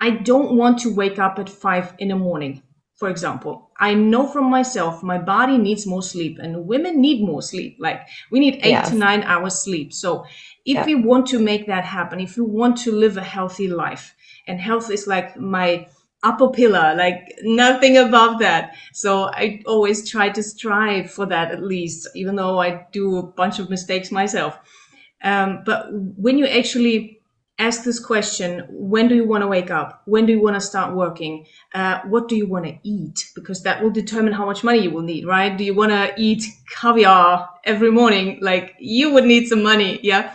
I don't want to wake up at 5 in the morning, for example. I know from myself, my body needs more sleep and women need more sleep. Like we need 8 to 9 hours sleep. So if Yeah. we want to make that happen, if we want to live a healthy life, and health is like my upper pillar, like nothing above that. So I always try to strive for that at least, even though I do a bunch of mistakes myself. But when you actually ask this question, when do you want to wake up? When do you want to start working? What do you want to eat? Because that will determine how much money you will need, right? Do you want to eat caviar every morning? Like you would need some money, yeah.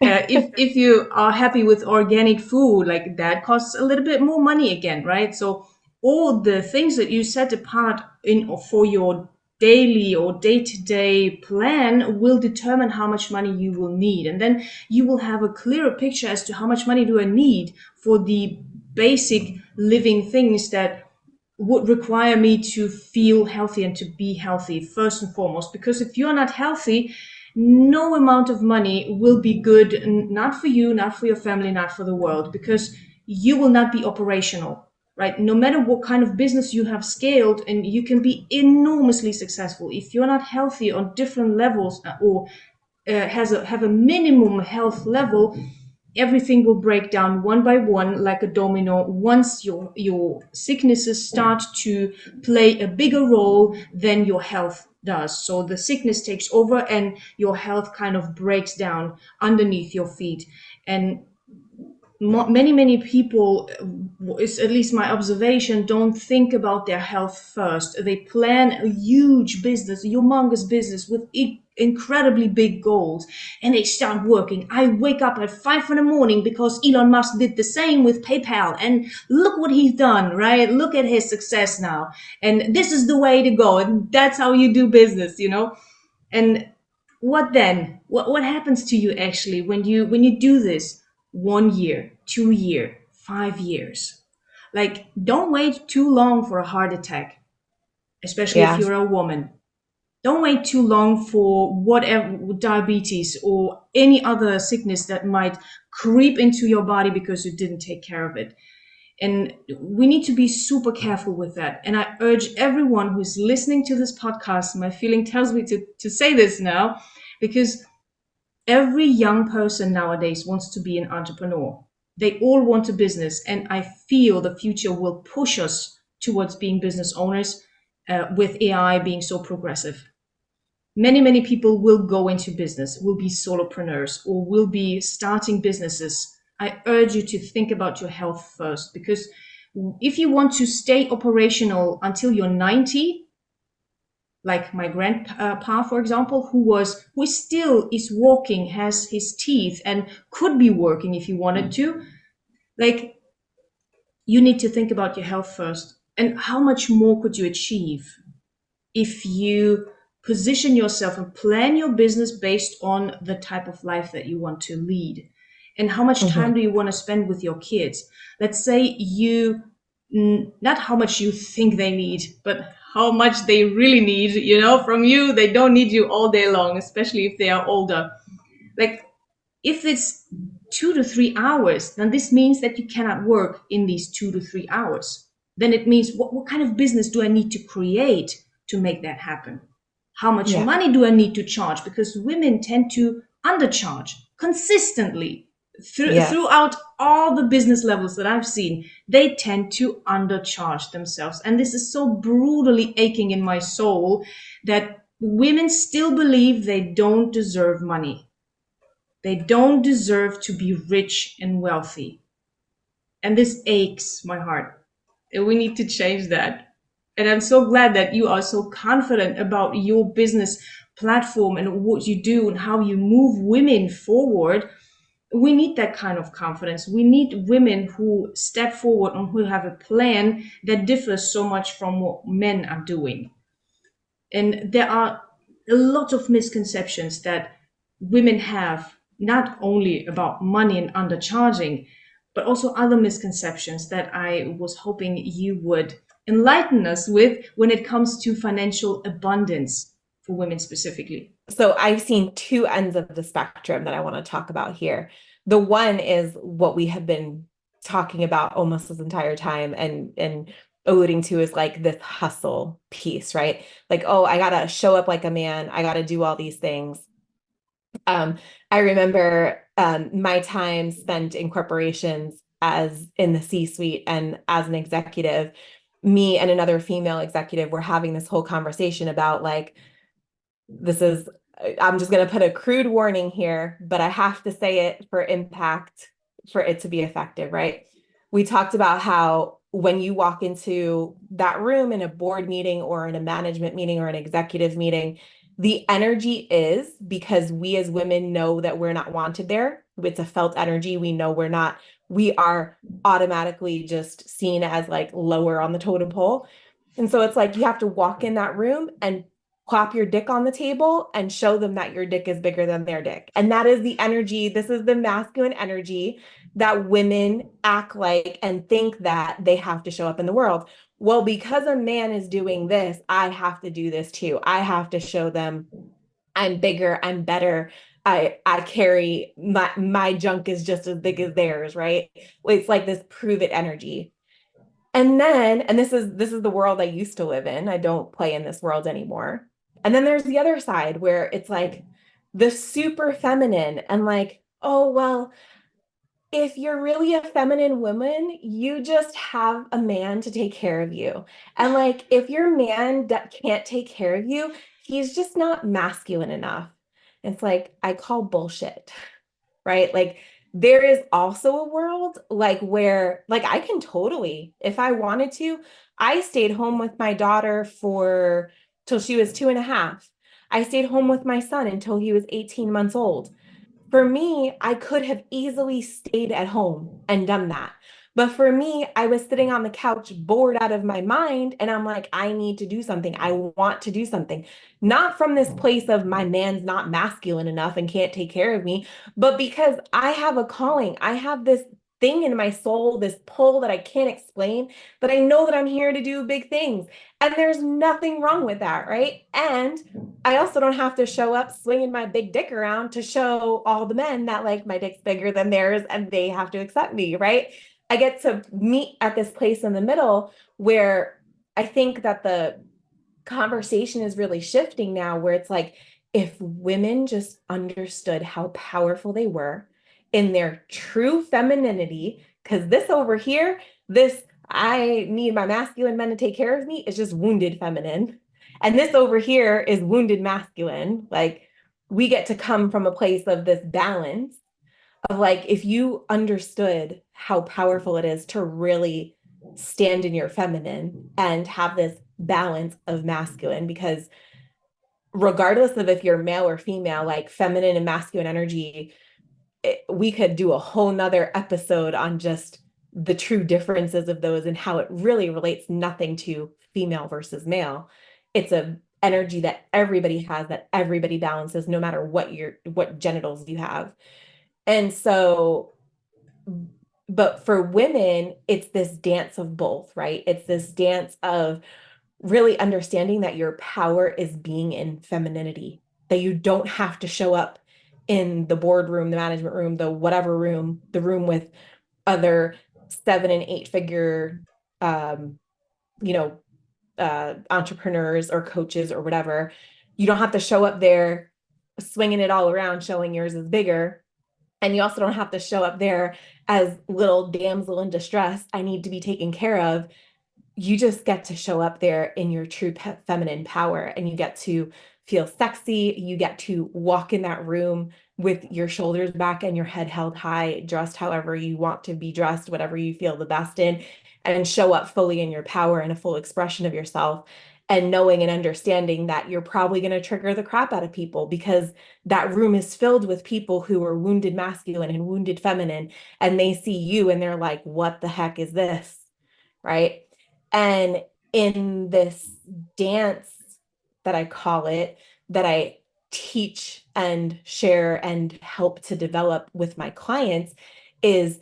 If you are happy with organic food, like that costs a little bit more money again, right? So all the things that you set apart in for your daily or day-to-day plan will determine how much money you will need, and then you will have a clearer picture as to how much money do I need for the basic living things that would require me to feel healthy and to be healthy first and foremost. Because if you're not healthy, no amount of money will be good, not for you, not for your family, not for the world, because you will not be operational, right? No matter what kind of business you have scaled, and you can be enormously successful, if you're not healthy on different levels, or have a minimum health level, everything will break down one by one like a domino once your sicknesses start to play a bigger role than your health does. So the sickness takes over and your health kind of breaks down underneath your feet. And many people, is at least my observation, don't think about their health first. They plan a huge business, a humongous business with incredibly big goals, and they start working. I wake up at 5 in the morning because Elon Musk did the same with PayPal, and look what he's done, right? Look at his success now, and this is the way to go, and that's how you do business, you know. And what then? What happens to you actually when you do this 1 year, 2 year, 5 years? Like, don't wait too long for a heart attack, especially if Yeah. you're a woman. Don't wait too long for whatever diabetes or any other sickness that might creep into your body because you didn't take care of it. And we need to be super careful with that. And I urge everyone who's listening to this podcast, my feeling tells me to say this now, because every young person nowadays wants to be an entrepreneur. They all want a business. And I feel the future will push us towards being business owners, with AI being so progressive. Many people will go into business, will be solopreneurs, or will be starting businesses. I urge you to think about your health first, because if you want to stay operational until you're 90, like my grandpa, for example, who still is walking, has his teeth, and could be working if he wanted to, like, you need to think about your health first. And how much more could you achieve if you position yourself and plan your business based on the type of life that you want to lead? And how much time Hmm. do you want to spend with your kids? Let's say you, not how much you think they need, but how much they really need, from you. They don't need you all day long, especially if they are older. Like, if it's 2 to 3 hours, then this means that you cannot work in these 2 to 3 hours. Then it means, what kind of business do I need to create to make that happen? How much Yeah. money do I need to charge? Because women tend to undercharge consistently Yes. throughout all the business levels that I've seen. They tend to undercharge themselves. And this is so brutally aching in my soul that women still believe they don't deserve money. They don't deserve to be rich and wealthy. And this aches my heart. And we need to change that. And I'm so glad that you are so confident about your business platform and what you do and how you move women forward, we need that kind of confidence. We need women who step forward and who have a plan that differs so much from what men are doing. And there are a lot of misconceptions that women have, not only about money and undercharging, but also other misconceptions that I was hoping you would enlighten us with when it comes to financial abundance for women specifically. So I've seen two ends of the spectrum that I want to talk about here. The one is what we have been talking about almost this entire time and alluding to is like this hustle piece, right? Like, oh, I gotta show up like a man, I gotta do all these things. Um, I remember my time spent in corporations as in the C-suite and as an executive, me and another female executive were having this whole conversation about like, this is, I'm just going to put a crude warning here, but I have to say it for impact, for it to be effective, right? We talked about how when you walk into that room in a board meeting or in a management meeting or an executive meeting, the energy is because we as women know that we're not wanted there. It's a felt energy. We know we're not, we are automatically just seen as like lower on the totem pole. And so it's like you have to walk in that room and clap your dick on the table and show them that your dick is bigger than their dick. And that is the energy. This is the masculine energy that women act like and think that they have to show up in the world. Well, because a man is doing this, I have to do this too. I have to show them I'm bigger, I'm better. I carry my junk is just as big as theirs, right? It's like this prove it energy. And then, and this is the world I used to live in. I don't play in this world anymore. And then there's the other side where it's like the super feminine and like, oh, well, if you're really a feminine woman, you just have a man to take care of you. And like, if your man can't take care of you, he's just not masculine enough. It's like, I call bullshit, right? Like there is also a world like where like I can totally, if I wanted to, I stayed home with my daughter for till she was 2.5. I stayed home with my son until he was 18 months old. For me, I could have easily stayed at home and done that. But for me, I was sitting on the couch bored out of my mind. And I'm like, I need to do something. I want to do something. Not from this place of my man's not masculine enough and can't take care of me, but because I have a calling. I have this thing in my soul, this pull that I can't explain, but I know that I'm here to do big things. And there's nothing wrong with that, right? And I also don't have to show up swinging my big dick around to show all the men that like my dick's bigger than theirs and they have to accept me, right? I get to meet at this place in the middle where I think that the conversation is really shifting now, where it's like, if women just understood how powerful they were in their true femininity, because this over here, this I need my masculine men to take care of me is just wounded feminine. And this over here is wounded masculine. Like we get to come from a place of this balance of like, if you understood how powerful it is to really stand in your feminine and have this balance of masculine, because regardless of if you're male or female, like feminine and masculine energy, we could do a whole nother episode on just the true differences of those and how it really relates nothing to female versus male. It's a energy that everybody has, that everybody balances no matter what genitals you have. And so, but for women, it's this dance of both, right? It's this dance of really understanding that your power is being in femininity, that you don't have to show up in the boardroom, the management room, the whatever room, the room with other 7 and 8 figure, um, you know, entrepreneurs or coaches or whatever. You don't have to show up there swinging it all around, showing yours is bigger. And you also don't have to show up there as little damsel in distress. I need to be taken care of. You just get to show up there in your true feminine power and you get to feel sexy. You get to walk in that room with your shoulders back and your head held high, dressed however you want to be dressed, whatever you feel the best in, and show up fully in your power and a full expression of yourself. and knowing and understanding that you're probably going to trigger the crap out of people because that room is filled with people who are wounded masculine and wounded feminine, and they see you and they're like, what the heck is this? Right. And in this dance that I call it, that I teach and share and help to develop with my clients, is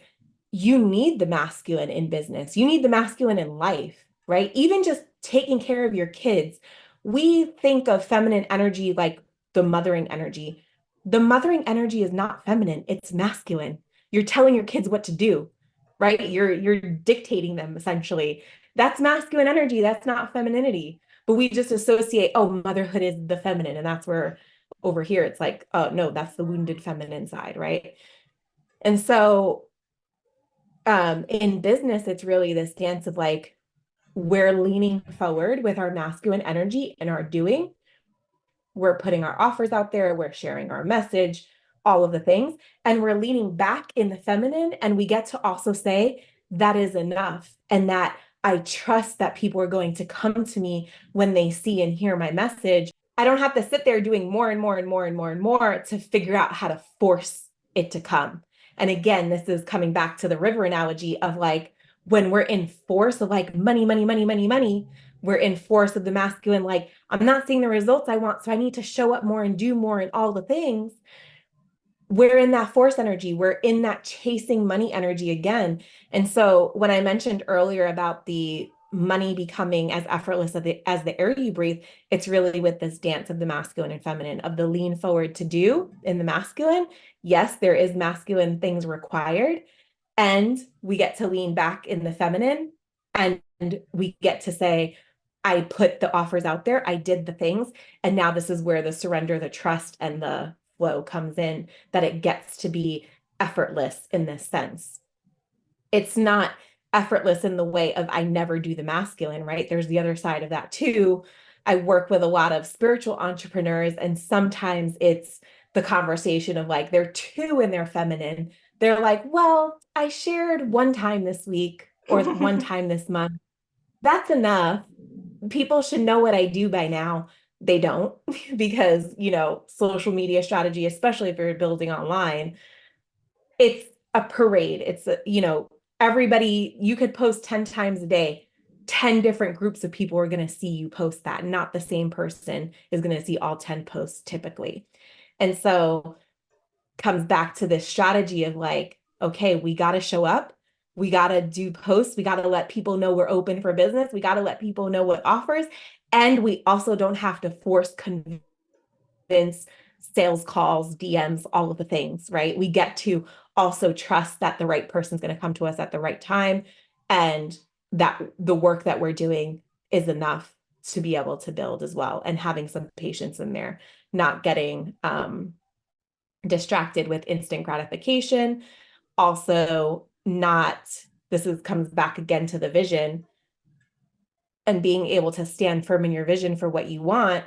you need the masculine in business. You need the masculine in life, right? Even just taking care of your kids. We think of feminine energy like the mothering energy. The mothering energy is not feminine, it's masculine. You're telling your kids what to do, right? You're dictating them essentially. That's masculine energy, that's not femininity. But we just associate, oh, motherhood is the feminine, and that's where over here it's like, oh no, that's the wounded feminine side, right? And so in business, it's really this dance of like, we're leaning forward with our masculine energy and our doing. We're putting our offers out there, we're sharing our message, all of the things. And we're leaning back in the feminine. And we get to also say, that is enough. And that I trust that people are going to come to me when they see and hear my message. I don't have to sit there doing more and more and more and more and more to figure out how to force it to come. And again, this is coming back to the river analogy of like, when we're in force of like money, money, money, money, money, we're in force of the masculine, like, I'm not seeing the results I want, so I need to show up more and do more and all the things. We're in that force energy. We're in that chasing money energy again. And so when I mentioned earlier about the money becoming as effortless as the air you breathe, it's really with this dance of the masculine and feminine, of the lean forward to do in the masculine. Yes, there is masculine things required, and we get to lean back in the feminine, and we get to say, I put the offers out there, I did the things, and now this is where the surrender, the trust, and the flow comes in, that it gets to be effortless in this sense. It's not effortless in the way of I never do the masculine, right? There's the other side of that too. I work with a lot of spiritual entrepreneurs, and sometimes it's the conversation of like, they're too in their feminine. They're like, well, I shared one time this week or one time this month. That's enough. People should know what I do by now. They don't, because, social media strategy, especially if you're building online, it's a parade. It's everybody, you could post 10 times a day. 10 different groups of people are going to see you post that. Not the same person is going to see all 10 posts typically. And so comes back to this strategy of like, okay, we got to show up. We got to do posts. We got to let people know we're open for business. We got to let people know what offers. And we also don't have to force convince sales calls, DMs, all of the things, right? We get to also trust that the right person's going to come to us at the right time, and that the work that we're doing is enough to be able to build as well, and having some patience in there, not getting distracted with instant gratification. Also, not, comes back again to the vision and being able to stand firm in your vision for what you want,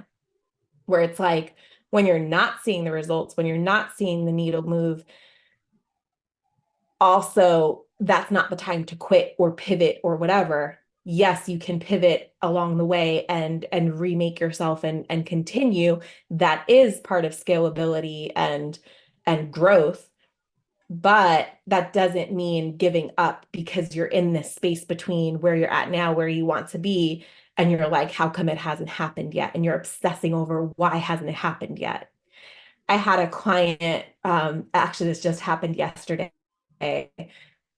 where it's like, when you're not seeing the results, when you're not seeing the needle move, also, that's not the time to quit or pivot or whatever. Yes, you can pivot along the way and remake yourself and continue. That is part of scalability and growth. But that doesn't mean giving up, because you're in this space between where you're at now, where you want to be, and you're like, how come it hasn't happened yet? And you're obsessing over why hasn't it happened yet? I had a client, actually, this just happened yesterday.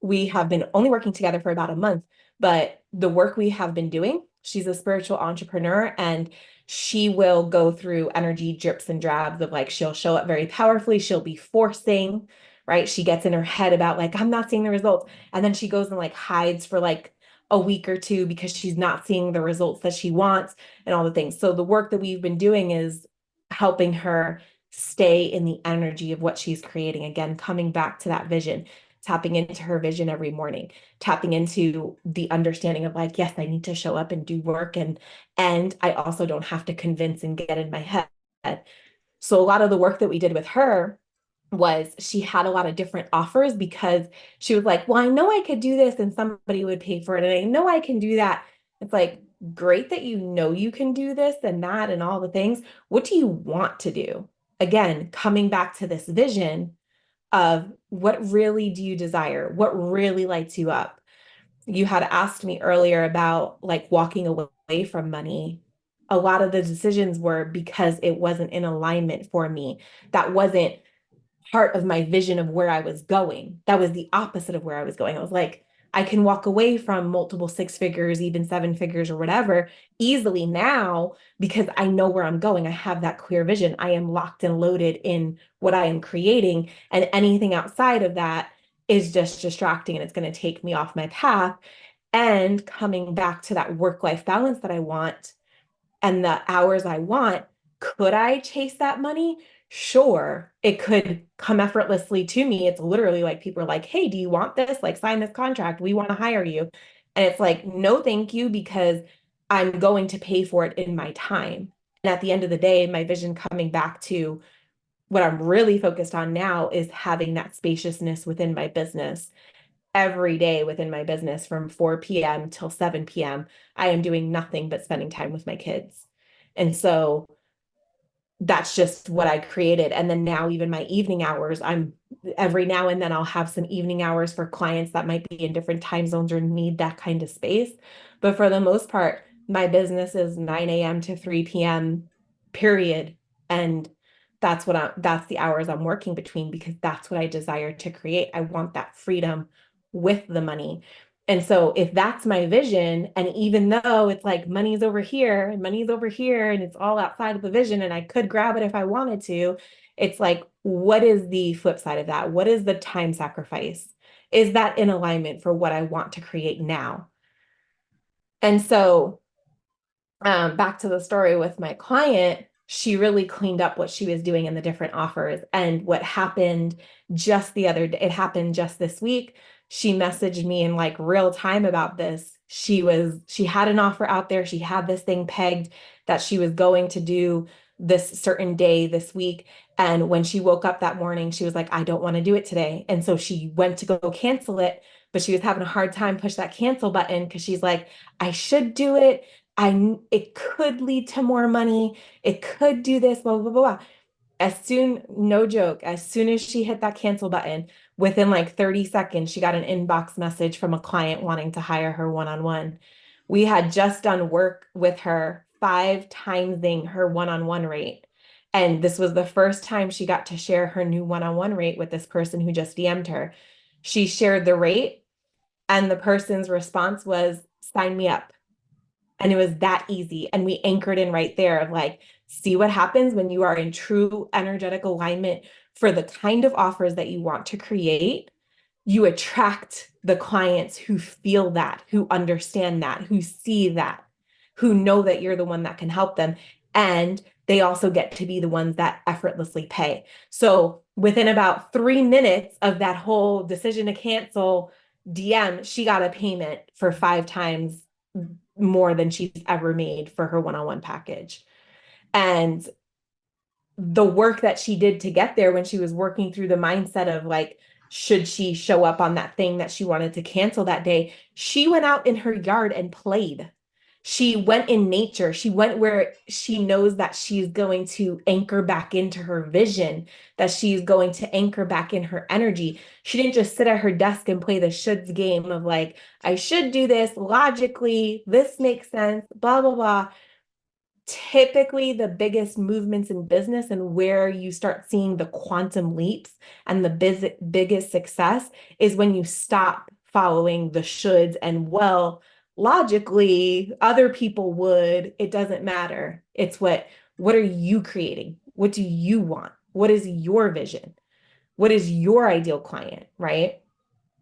We have been only working together for about a month, but the work we have been doing, she's a spiritual entrepreneur, and she will go through energy drips and drabs of like, she'll show up very powerfully. She'll be forcing, right? She gets in her head about like, I'm not seeing the results. And then she goes and like hides for like a week or two because she's not seeing the results that she wants and all the things. So the work that we've been doing is helping her stay in the energy of what she's creating. Again, coming back to that vision, tapping into her vision every morning, tapping into the understanding of like, yes, I need to show up and do work. And I also don't have to convince and get in my head. So a lot of the work that we did with her was, she had a lot of different offers because she was like, well, I know I could do this and somebody would pay for it, and I know I can do that. It's like, great that you know you can do this and that and all the things. What do you want to do? Again, coming back to this vision of what really do you desire? What really lights you up? You had asked me earlier about like walking away from money. A lot of the decisions were because it wasn't in alignment for me. That wasn't part of my vision of where I was going. That was the opposite of where I was going. I was like, I can walk away from multiple six figures, even seven figures or whatever, easily now because I know where I'm going. I have that clear vision. I am locked and loaded in what I am creating. And anything outside of that is just distracting and it's going to take me off my path. And coming back to that work life balance that I want and the hours I want, could I chase that money? Sure, it could come effortlessly to me. It's literally like people are like, hey, do you want this? Like, sign this contract. We want to hire you. And it's like, no, thank you, because I'm going to pay for it in my time. And at the end of the day, my vision coming back to what I'm really focused on now is having that spaciousness within my business every day within my business from 4 p.m. till 7 p.m. I am doing nothing but spending time with my kids. And so that's just what I created. And then now, even my evening hours, I'm every now and then I'll have some evening hours for clients that might be in different time zones or need that kind of space. But for the most part, my business is 9 a.m. to 3 p.m., period. And that's the hours I'm working between because that's what I desire to create. I want that freedom with the money. And so if that's my vision, and even though it's like money's over here and money's over here and it's all outside of the vision and I could grab it if I wanted to, it's like, what is the flip side of that? What is the time sacrifice? Is that in alignment for what I want to create now? And so back to the story with my client, she really cleaned up what she was doing in the different offers. And what happened just the other day, it happened just this week. She messaged me in like real time about this. She had an offer out there. She had this thing pegged that she was going to do this certain day this week. And when she woke up that morning, she was like, I don't want to do it today. And so she went to go cancel it, but she was having a hard time push that cancel button because she's like, I should do it. It could lead to more money. It could do this, blah, blah, blah, blah. No joke, as soon as she hit that cancel button, within like 30 seconds, she got an inbox message from a client wanting to hire her one-on-one. We had just done work with her 5 timesing her one-on-one rate. And this was the first time she got to share her new one-on-one rate with this person who just DM'd her. She shared the rate, and the person's response was, sign me up. And it was that easy. And we anchored in right there of like, see what happens when you are in true energetic alignment for the kind of offers that you want to create. You attract the clients who feel that, who understand that, who see that, who know that you're the one that can help them. And they also get to be the ones that effortlessly pay. So within about 3 minutes of that whole decision to cancel DM, she got a payment for 5 times more than she's ever made for her one-on-one package. And the work that she did to get there when she was working through the mindset of like, should she show up on that thing that she wanted to cancel that day? She went out in her yard and played. She went in nature. She went where she knows that she's going to anchor back into her vision, that she's going to anchor back in her energy. She didn't just sit at her desk and play the shoulds game of like, I should do this logically, this makes sense, blah, blah, blah. Typically, the biggest movements in business and where you start seeing the quantum leaps and the biggest success is when you stop following the shoulds and, well, logically other people would, it doesn't matter. It's what are you creating? What do you want? What is your vision? What is your ideal client, right?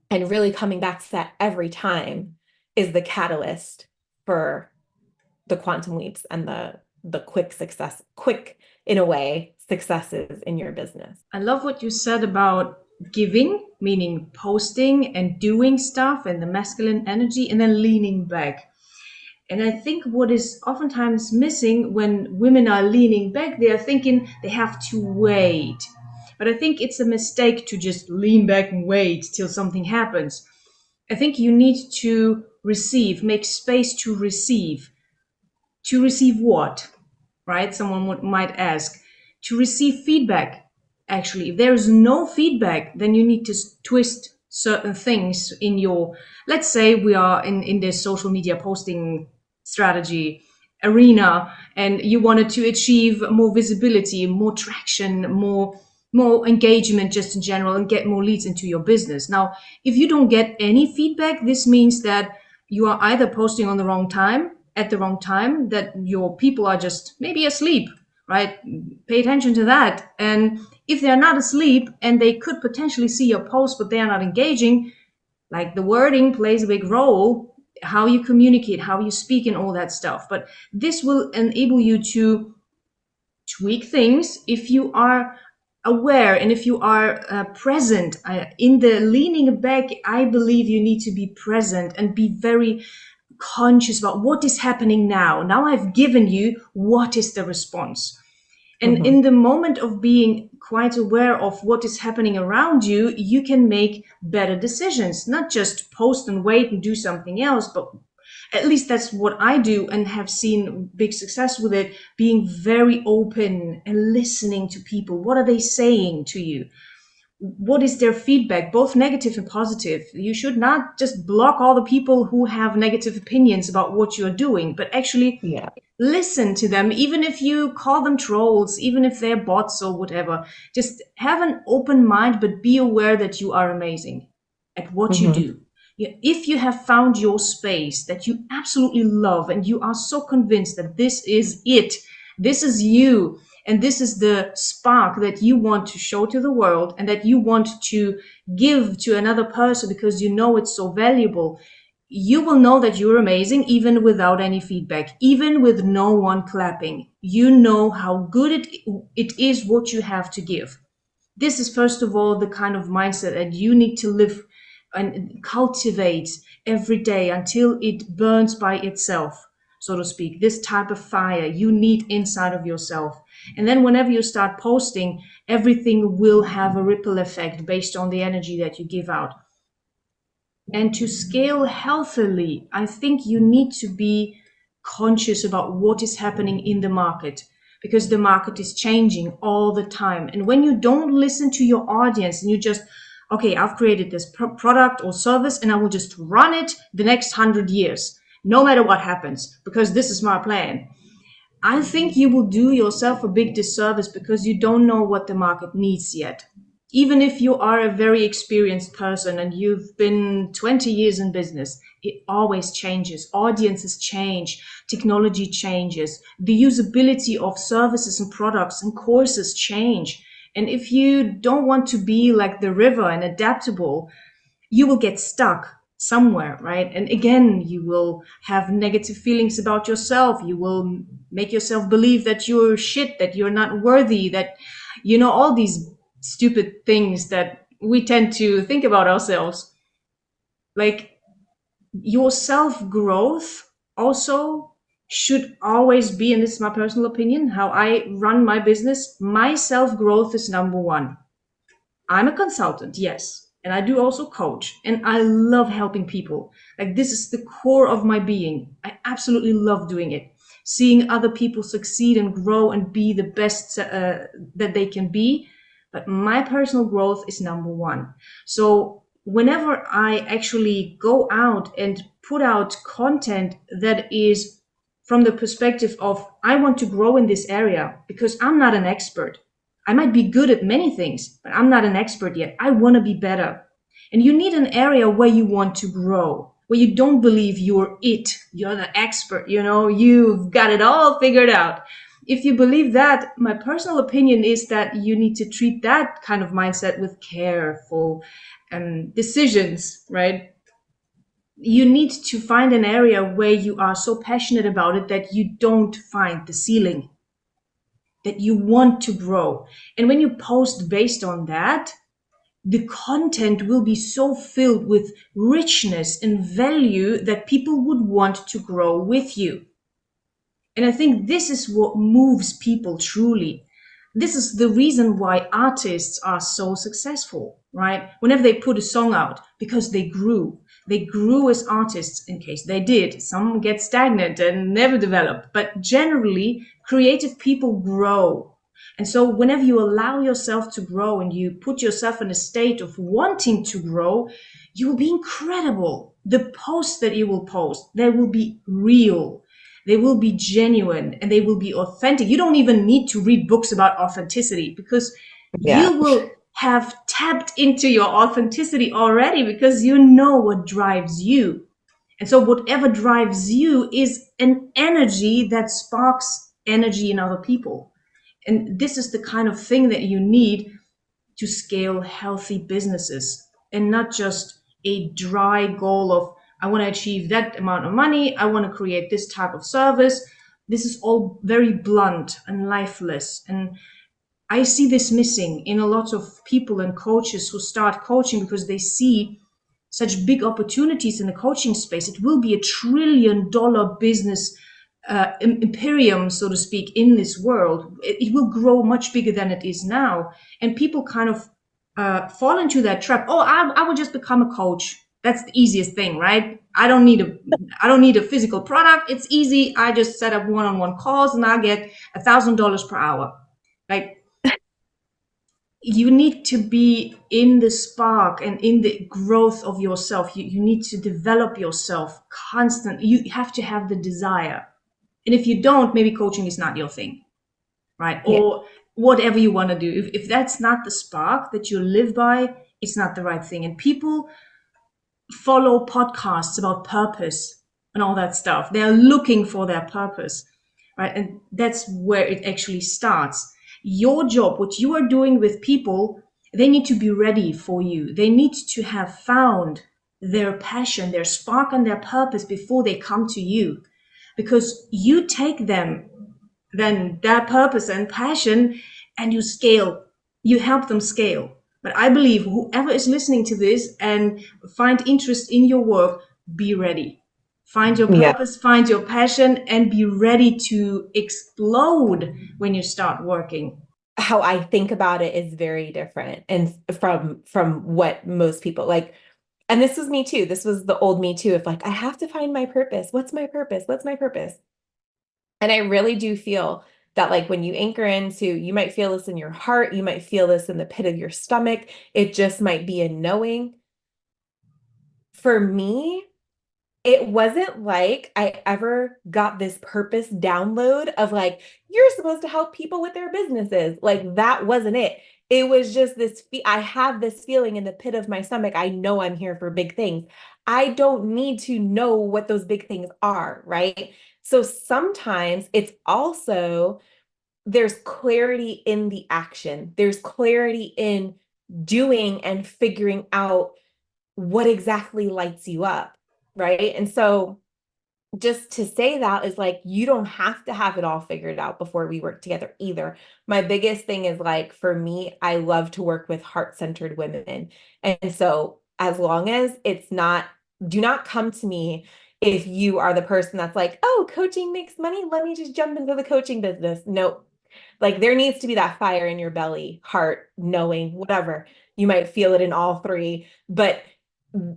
And really coming back to that every time is the catalyst for the quantum leaps and the quick in a way successes in your business. I love what you said about giving, meaning posting and doing stuff and the masculine energy, and then leaning back. And I think what is oftentimes missing when women are leaning back, they are thinking they have to wait. But I think it's a mistake to just lean back and wait till something happens. I think you need to receive, make space to receive. To receive what? Right? Someone might ask. To receive feedback. Actually, if there's no feedback, then you need to twist certain things in your, let's say we are in this social media posting strategy arena, and you wanted to achieve more visibility, more traction, more engagement just in general, and get more leads into your business. Now, if you don't get any feedback, this means that you are either posting on the wrong time, at the wrong time, that your people are just maybe asleep, right? Pay attention to that. And if they're not asleep and they could potentially see your post, but they are not engaging, like the wording plays a big role, how you communicate, how you speak, and all that stuff. But this will enable you to tweak things if you are aware and if you are present. In the leaning back, I believe you need to be present and be very conscious about what is happening now. Now I've given you what is the response. And Hmm. in the moment of being quite aware of what is happening around you, you can make better decisions, not just post and wait and do something else, but at least that's what I do and have seen big success with it, being very open and listening to people. What are they saying to you? What is their feedback, both negative and positive? You should not just block all the people who have negative opinions about what you're doing, but actually Yeah. listen to them, even if you call them trolls, even if they're bots or whatever. Just have an open mind, but be aware that you are amazing at what you Hmm. do. If you have found your space that you absolutely love and you are so convinced that this is it, this is you, and this is the spark that you want to show to the world and that you want to give to another person because you know it's so valuable, you will know that you're amazing even without any feedback, even with no one clapping. You know how good it is what you have to give. This is, first of all, the kind of mindset that you need to live and cultivate every day until it burns by itself, so to speak. This type of fire you need inside of yourself. And then whenever you start posting, everything will have a ripple effect based on the energy that you give out. And to scale healthily, I think you need to be conscious about what is happening in the market, because the market is changing all the time. And when you don't listen to your audience and you just, okay, I've created this product or service and I will just run it the next 100 years, no matter what happens, because this is my plan. I think you will do yourself a big disservice because you don't know what the market needs yet. Even if you are a very experienced person and you've been 20 years in business, it always changes. Audiences change, technology changes, the usability of services and products and courses change. And if you don't want to be like the river and adaptable, you will get stuck somewhere, right? And again, you will have negative feelings about yourself. You will make yourself believe that you're shit, that you're not worthy, that, all these stupid things that we tend to think about ourselves. Like, your self growth also should always be, and this is my personal opinion, how I run my business, my self growth is number one. I'm a consultant, yes. And I do also coach. And I love helping people. Like, this is the core of my being. I absolutely love doing it. Seeing other people succeed and grow and be the best that they can be. But my personal growth is number one. So whenever I actually go out and put out content that is from the perspective of, I want to grow in this area because I'm not an expert. I might be good at many things, but I'm not an expert yet. I want to be better. And you need an area where you want to grow, where you don't believe you're it, you're the expert, you've got it all figured out. If you believe that, my personal opinion is that you need to treat that kind of mindset with careful decisions, right? You need to find an area where you are so passionate about it that you don't find the ceiling, that you want to grow. And when you post based on that, the content will be so filled with richness and value that people would want to grow with you. And I think this is what moves people truly. This is the reason why artists are so successful, right? Whenever they put a song out, because they grew. They grew as artists, in case they did. Some get stagnant and never develop, but generally, creative people grow. And so, whenever you allow yourself to grow and you put yourself in a state of wanting to grow, you will be incredible. The posts that you will post, they will be real, they will be genuine, and they will be authentic. You don't even need to read books about authenticity because Yeah. you will have tapped into your authenticity already because you know what drives you. And so, whatever drives you is an energy that sparks energy in other people. And this is the kind of thing that you need to scale healthy businesses, and not just a dry goal of, I want to achieve that amount of money, I want to create this type of service. This is all very blunt and lifeless. And I see this missing in a lot of people and coaches who start coaching because they see such big opportunities in the coaching space. It will be $1 trillion business imperium, so to speak, in this world. It will grow much bigger than it is now. And people kind of fall into that trap. Oh, I will just become a coach. That's the easiest thing, right? I don't need a physical product. It's easy. I just set up one-on-one calls and I get $1,000 per hour. Like, you need to be in the spark and in the growth of yourself. You need to develop yourself constantly. You have to have the desire. And if you don't, maybe coaching is not your thing, right? Yeah. Or whatever you want to do. If that's not the spark that you live by, it's not the right thing. And people follow podcasts about purpose and all that stuff. They're looking for their purpose, right? And that's where it actually starts. Your job, what you are doing with people, they need to be ready for you. They need to have found their passion, their spark, and their purpose before they come to you. Because you take them, then their purpose and passion, and you scale, you help them scale. But I believe whoever is listening to this and find interest in your work, be ready. Find your Yeah. purpose, find your passion, and be ready to explode when you start working. How I think about it is very different and from what most people like. And this was me too. This was the old me too of like, I have to find my purpose. What's my purpose? What's my purpose? And I really do feel that like when you anchor into, you might feel this in your heart, you might feel this in the pit of your stomach. It just might be a knowing. For me, it wasn't like I ever got this purpose download of like, you're supposed to help people with their businesses. Like that wasn't it. It was just this, I have this feeling in the pit of my stomach. I know I'm here for big things. I don't need to know what those big things are, right? So sometimes it's also, there's clarity in the action. There's clarity in doing and figuring out what exactly lights you up, right? And so just to say that is like, you don't have to have it all figured out before we work together either. My biggest thing is like, for me, I love to work with heart-centered women. And so as long as it's not, do not come to me if you are the person that's like, oh, coaching makes money. Let me just jump into the coaching business. Nope. Like there needs to be that fire in your belly, heart, knowing, whatever. You might feel it in all three, but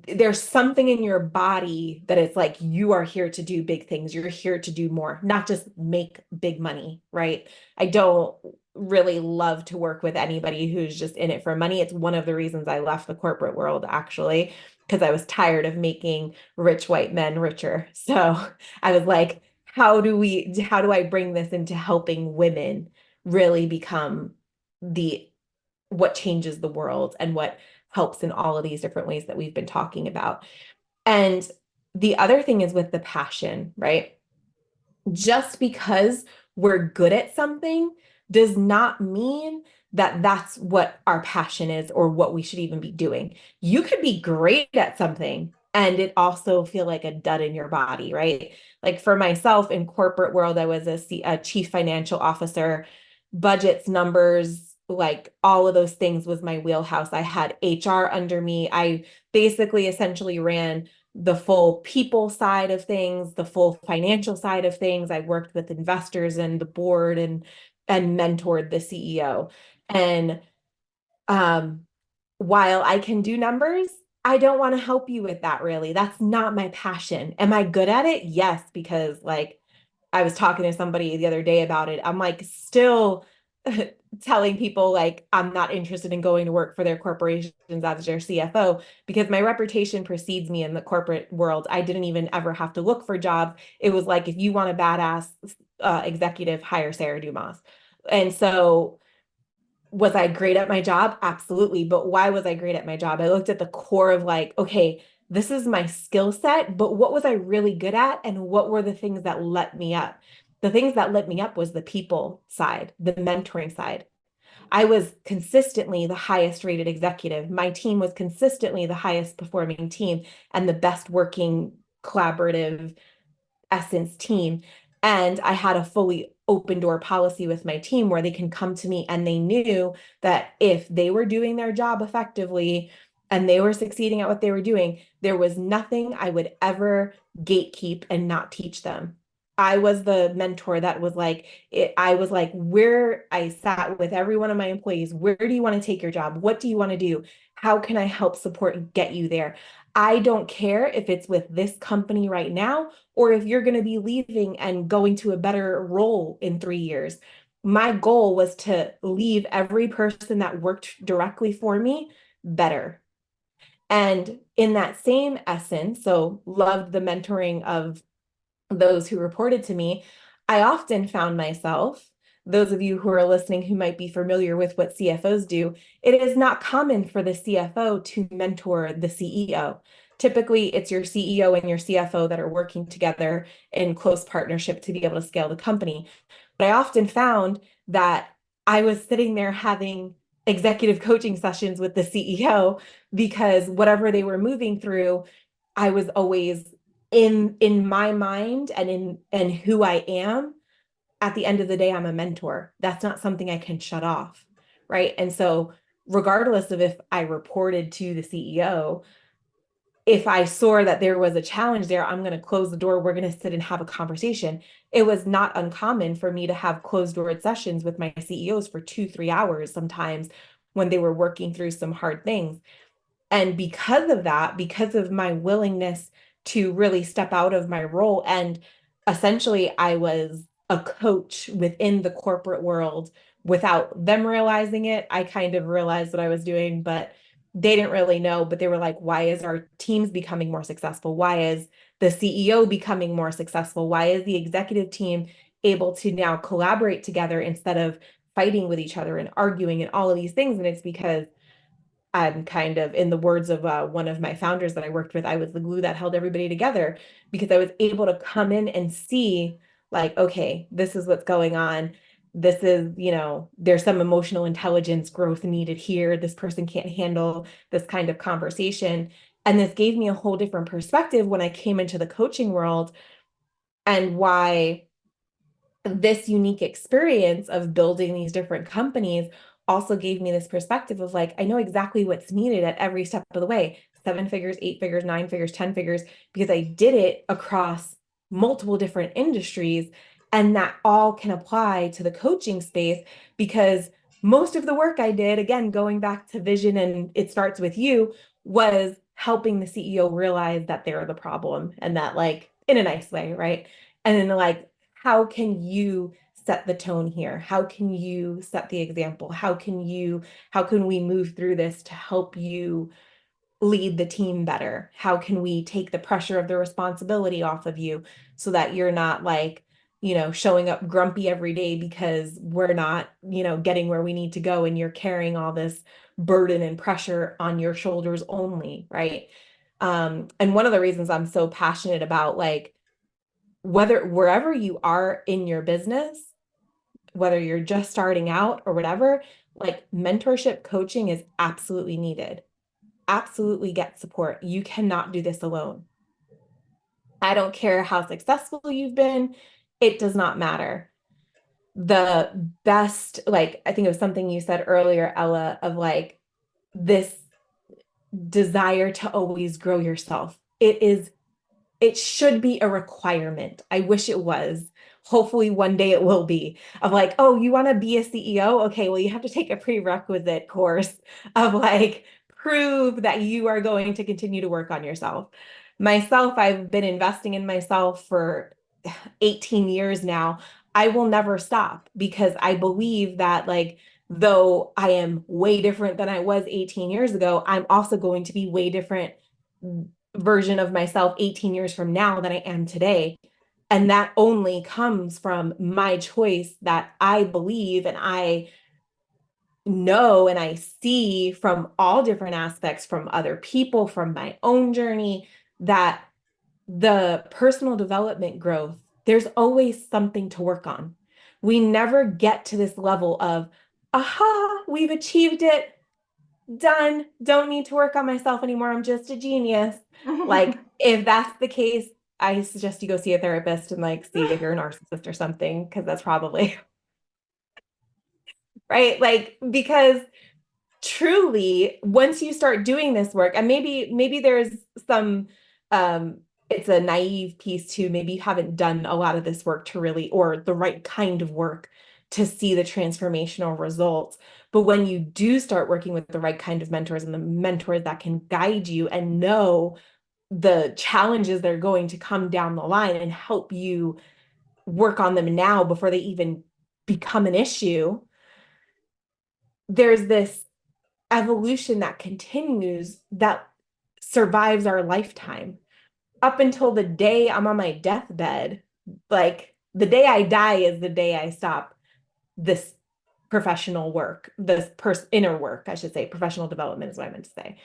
there's something in your body that it's like you are here to do big things. You're here to do more, not just make big money, right? I don't really love to work with anybody who's just in it for money. It's one of the reasons I left the corporate world, actually, because I was tired of making rich white men richer. So I was like, how do I bring this into helping women really become the what changes the world and what helps in all of these different ways that we've been talking about. And the other thing is with the passion, right? Just because we're good at something does not mean that that's what our passion is or what we should even be doing. You could be great at something and it also feel like a dud in your body, right? Like for myself in corporate world, I was a chief financial officer, budgets, numbers, like all of those things was my wheelhouse. I had HR under me. I basically essentially ran the full people side of things, the full financial side of things. I worked with investors and the board and mentored the CEO. And while I can do numbers, I don't want to help you with that really. That's not my passion. Am I good at it? Yes, because like I was talking to somebody the other day about it. I'm like still telling people like I'm not interested in going to work for their corporations as their CFO because my reputation precedes me in the corporate world. I didn't even ever have to look for jobs. It was like if you want a badass executive, hire Sarah Dumas. And so was I great at my job? Absolutely. But why was I great at my job? I looked at the core of like, okay, this is my skill set, but what was I really good at? And what were the things that let me up? The things that let me up was the people side, the mentoring side. I was consistently the highest rated executive. My team was consistently the highest performing team and the best working collaborative Essence team. And I had a fully open door policy with my team where they can come to me and they knew that if they were doing their job effectively and they were succeeding at what they were doing, there was nothing I would ever gatekeep and not teach them. I was the mentor that was like, I was like, where I sat with every one of my employees, where do you want to take your job? What do you want to do? How can I help support and get you there? I don't care if it's with this company right now or if you're going to be leaving and going to a better role in 3 years. My goal was to leave every person that worked directly for me better. And in that same essence, so loved the mentoring of those who reported to me, I often found myself, those of you who are listening who might be familiar with what CFOs do, it is not common for the CFO to mentor the CEO. Typically, it's your CEO and your CFO that are working together in close partnership to be able to scale the company. But I often found that I was sitting there having executive coaching sessions with the CEO because whatever they were moving through, I was always in my mind and in and who I am. At the end of the day, I'm a mentor. That's not something I can shut off, right? And so regardless of if I reported to the CEO, if I saw that there was a challenge there, I'm going to close the door. We're going to sit and have a conversation. It was not uncommon for me to have closed door sessions with my CEOs for 2, 3 hours sometimes when they were working through some hard things. And because of that, because of my willingness to really step out of my role, and essentially I was a coach within the corporate world without them realizing it. I kind of realized what I was doing, but they didn't really know. But they were like, why is our teams becoming more successful? Why is the CEO becoming more successful? Why is the executive team able to now collaborate together instead of fighting with each other and arguing and all of these things? And it's because I'm kind of, in the words of one of my founders that I worked with, I was the glue that held everybody together because I was able to come in and see, like, okay, this is what's going on. This is, there's some emotional intelligence growth needed here. This person can't handle this kind of conversation. And this gave me a whole different perspective when I came into the coaching world and why this unique experience of building these different companies also gave me this perspective of like, I know exactly what's needed at every step of the way, 7 figures, 8 figures, 9 figures, 10 figures, because I did it across multiple different industries. And that all can apply to the coaching space because most of the work I did, again, going back to vision and it starts with you, was helping the CEO realize that they're the problem and that, like, in a nice way, right? And then, like, how can you set the tone here? How can you set the example? How can we move through this to help you lead the team better? How can we take the pressure of the responsibility off of you so that you're not like, showing up grumpy every day because we're not, getting where we need to go and you're carrying all this burden and pressure on your shoulders only, right? And one of the reasons I'm so passionate about like wherever you are in your business, whether you're just starting out or whatever, like mentorship coaching is absolutely needed. Absolutely get support. You cannot do this alone. I don't care how successful you've been, it does not matter. The best, like, I think it was something you said earlier, Ella, of like this desire to always grow yourself. It should be a requirement. I wish it was. Hopefully one day it will be of like, oh, you want to be a CEO? Okay, well, you have to take a prerequisite course of like prove that you are going to continue to work on yourself. Myself, I've been investing in myself for 18 years now. I will never stop because I believe that, like, though I am way different than I was 18 years ago, I'm also going to be way different version of myself 18 years from now than I am today. And that only comes from my choice that I believe and I know and I see from all different aspects, from other people, from my own journey, that the personal development growth, there's always something to work on. We never get to this level of, aha, we've achieved it, done, don't need to work on myself anymore. I'm just a genius. Like, if that's the case, I suggest you go see a therapist and like see if you're a narcissist or something, because that's probably right. Like, because truly, once you start doing this work, and maybe there's some it's a naive piece too, maybe you haven't done a lot of this work to really, or the right kind of work to see the transformational results. But when you do start working with the right kind of mentors and the mentors that can guide you and know the challenges that are going to come down the line and help you work on them now before they even become an issue, there's this evolution that continues that survives our lifetime up until the day I'm on my deathbed. Like, the day I die is the day I stop this professional work, this inner work, I should say. Professional development is what I meant to say.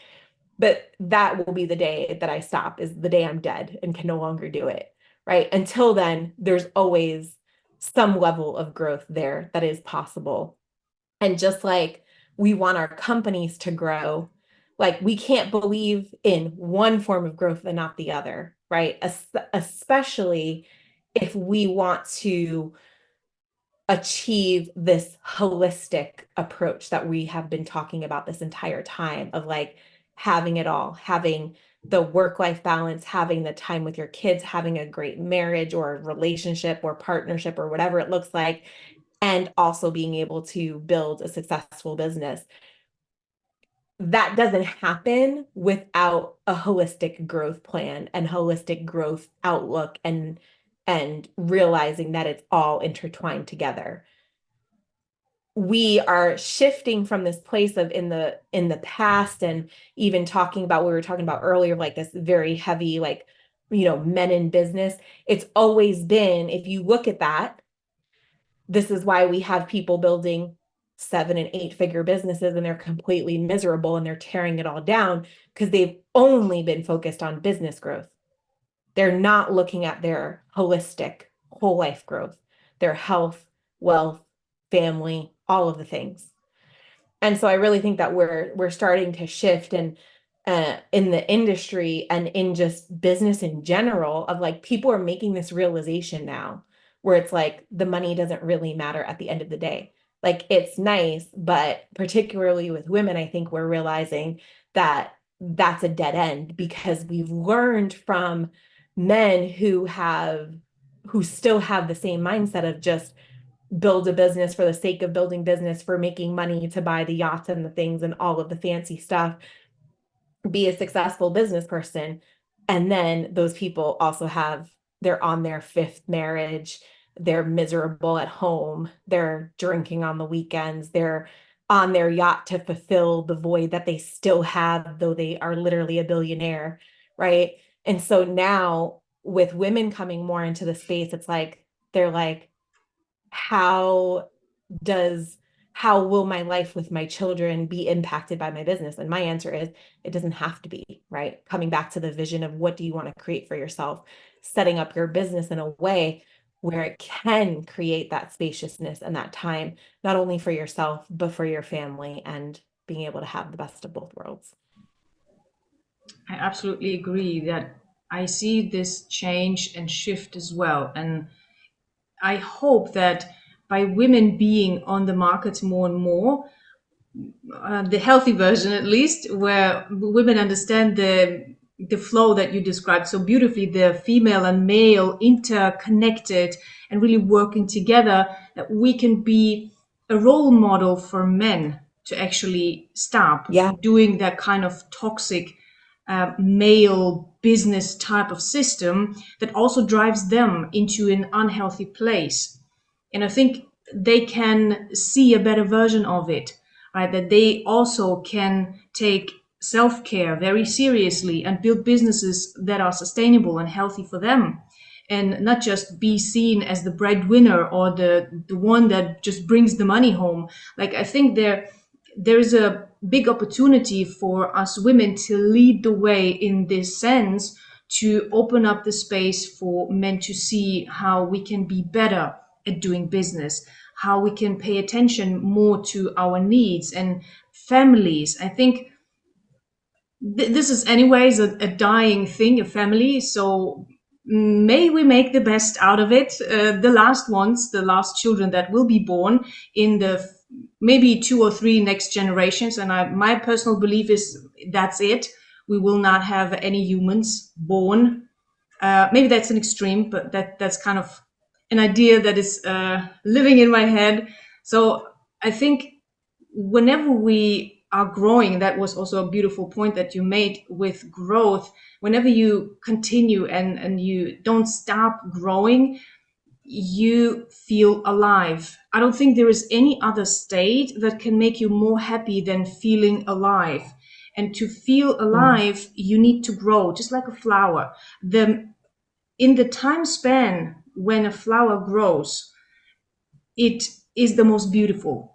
But that will be the day that I stop, is the day I'm dead and can no longer do it. Right. Until then, there's always some level of growth there that is possible. And just like we want our companies to grow, like, we can't believe in one form of growth and not the other, right? Especially if we want to achieve this holistic approach that we have been talking about this entire time, of like having it all, having the work-life balance, having the time with your kids, having a great marriage or relationship or partnership or whatever it looks like, and also being able to build a successful business. That doesn't happen without a holistic growth plan and holistic growth outlook, and realizing that it's all intertwined together. We are shifting from this place of, in the past, and even talking about what we were talking about earlier, like this very heavy, like, men in business. It's always been, if you look at that, this is why we have people building 7 and 8 figure businesses and they're completely miserable and they're tearing it all down, because they've only been focused on business growth. They're not looking at their holistic whole life growth, their health, wealth, family, all of the things. And so I really think that we're starting to shift, and in the industry and in just business in general, of like, people are making this realization now where it's like the money doesn't really matter at the end of the day. Like, it's nice, but particularly with women, I think we're realizing that that's a dead end, because we've learned from men who still have the same mindset of just build a business for the sake of building business, for making money, to buy the yachts and the things and all of the fancy stuff, be a successful business person. And then those people also they're on their fifth marriage, they're miserable at home, they're drinking on the weekends, they're on their yacht to fulfill the void that they still have, though they are literally a billionaire, right? And so now, with women coming more into the space, it's like, they're like, how does how will my life with my children be impacted by my business? And my answer is, it doesn't have to be, right? Coming back to the vision of, what do you want to create for yourself? Setting up your business in a way where it can create that spaciousness and that time, not only for yourself, but for your family, and being able to have the best of both worlds. I absolutely agree that I see this change and shift as well. And I hope that by women being on the market more and more, the healthy version at least, where women understand the flow that you described so beautifully, the female and male interconnected and really working together, that we can be a role model for men to actually stop Yeah. doing that kind of toxic male business type of system that also drives them into an unhealthy place. And I think they can see a better version of it, right? That they also can take self care very seriously and build businesses that are sustainable and healthy for them, and not just be seen as the breadwinner or the one that just brings the money home. Like, I think there is a big opportunity for us women to lead the way in this sense, to open up the space for men to see how we can be better at doing business, how we can pay attention more to our needs and families. I think this is anyways a dying thing, a family. So may we make the best out of it. The last ones, the last children that will be born in the maybe two or three next generations. And my personal belief is that's it. We will not have any humans born. Maybe that's an extreme, but that's kind of an idea that is living in my head. So I think whenever we are growing, that was also a beautiful point that you made with growth. Whenever you continue and you don't stop growing, you feel alive. I don't think there is any other state that can make you more happy than feeling alive. And to feel Mm. alive, you need to grow, just like a flower. The In the time span when a flower grows, it is the most beautiful.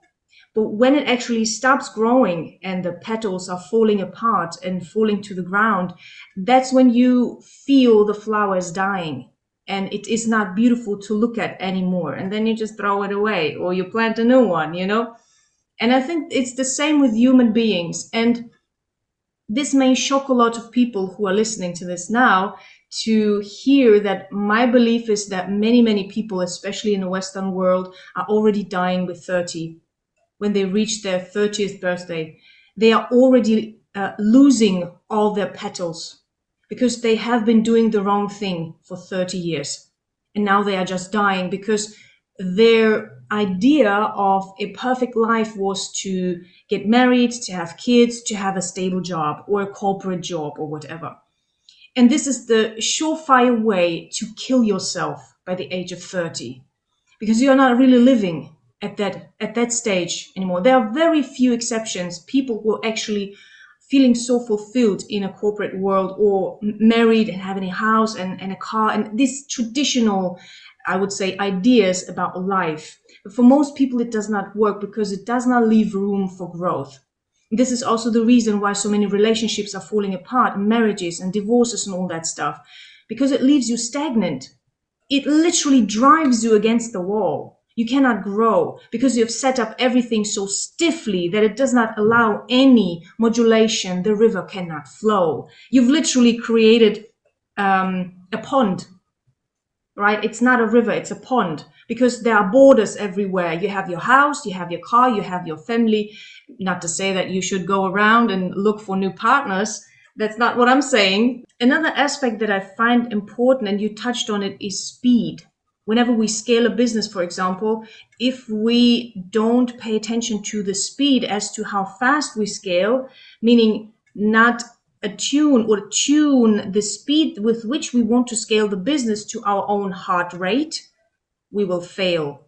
But when it actually stops growing and the petals are falling apart and falling to the ground, that's when you feel the flower is dying and it is not beautiful to look at anymore. And then you just throw it away or you plant a new one. And I think it's the same with human beings. And this may shock a lot of people who are listening to this now, to hear that my belief is that many, many people, especially in the Western world, are already dying with 30 when they reach their 30th birthday. They are already losing all their petals because they have been doing the wrong thing for 30 years. And now they are just dying because their idea of a perfect life was to get married, to have kids, to have a stable job or a corporate job or whatever. And this is the surefire way to kill yourself by the age of 30, because you're not really living at that stage anymore. There are very few exceptions, people who are actually feeling so fulfilled in a corporate world or married and having a house and a car and these traditional, I would say, ideas about life. But for most people it does not work because it does not leave room for growth. This is also the reason why so many relationships are falling apart, marriages and divorces and all that stuff, because it leaves you stagnant. It literally drives you against the wall. You cannot grow because you have set up everything so stiffly that it does not allow any modulation. The river cannot flow. You've literally created a pond, right? It's not a river, it's a pond, because there are borders everywhere. You have your house, you have your car, you have your family. Not to say that you should go around and look for new partners. That's not what I'm saying. Another aspect that I find important, and you touched on it, is speed. Whenever we scale a business, for example, if we don't pay attention to the speed as to how fast we scale, meaning not attune or tune the speed with which we want to scale the business to our own heart rate, we will fail.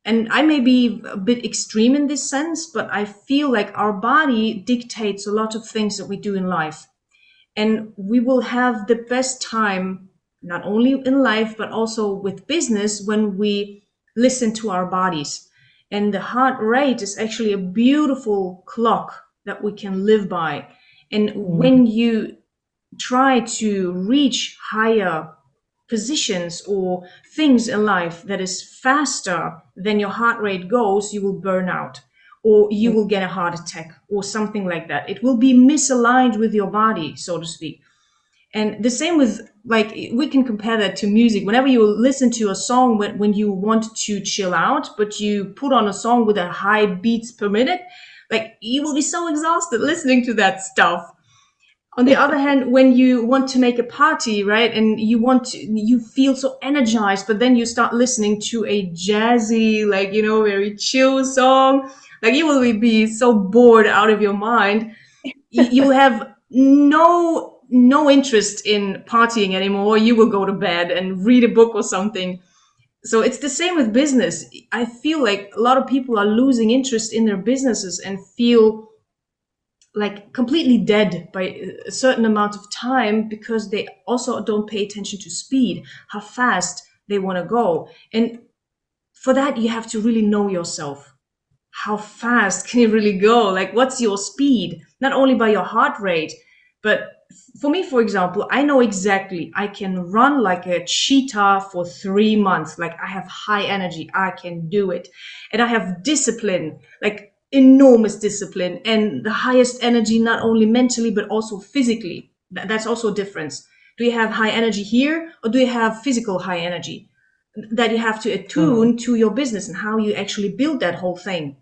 And I may be a bit extreme in this sense, but I feel like our body dictates a lot of things that we do in life. And we will have the best time, not only in life, but also with business, when we listen to our bodies. And the heart rate is actually a beautiful clock that we can live by. And Mm. when you try to reach higher positions or things in life that is faster than your heart rate goes, you will burn out or you will get a heart attack or something like that. It will be misaligned with your body, so to speak. And the same with, like, we can compare that to music. Whenever you listen to a song when you want to chill out, but you put on a song with a high beats per minute, like, you will be so exhausted listening to that stuff. On the other hand, when you want to make a party, right, and you feel so energized, but then you start listening to a jazzy, like, very chill song, like you will be so bored out of your mind. You will have no interest in partying anymore. You will go to bed and read a book or something. So it's the same with business. I feel like a lot of people are losing interest in their businesses and feel like completely dead by a certain amount of time because they also don't pay attention to speed, how fast they want to go. And for that, you have to really know yourself. How fast can you really go? Like, what's your speed? Not only by your heart rate, but for me, for example, I know exactly I can run like a cheetah for 3 months. Like, I have high energy, I can do it. And I have discipline, like enormous discipline, and the highest energy, not only mentally, but also physically. That's also a difference. Do you have high energy here, or do you have physical high energy? That you have to Mhm. attune to your business and how you actually build that whole thing.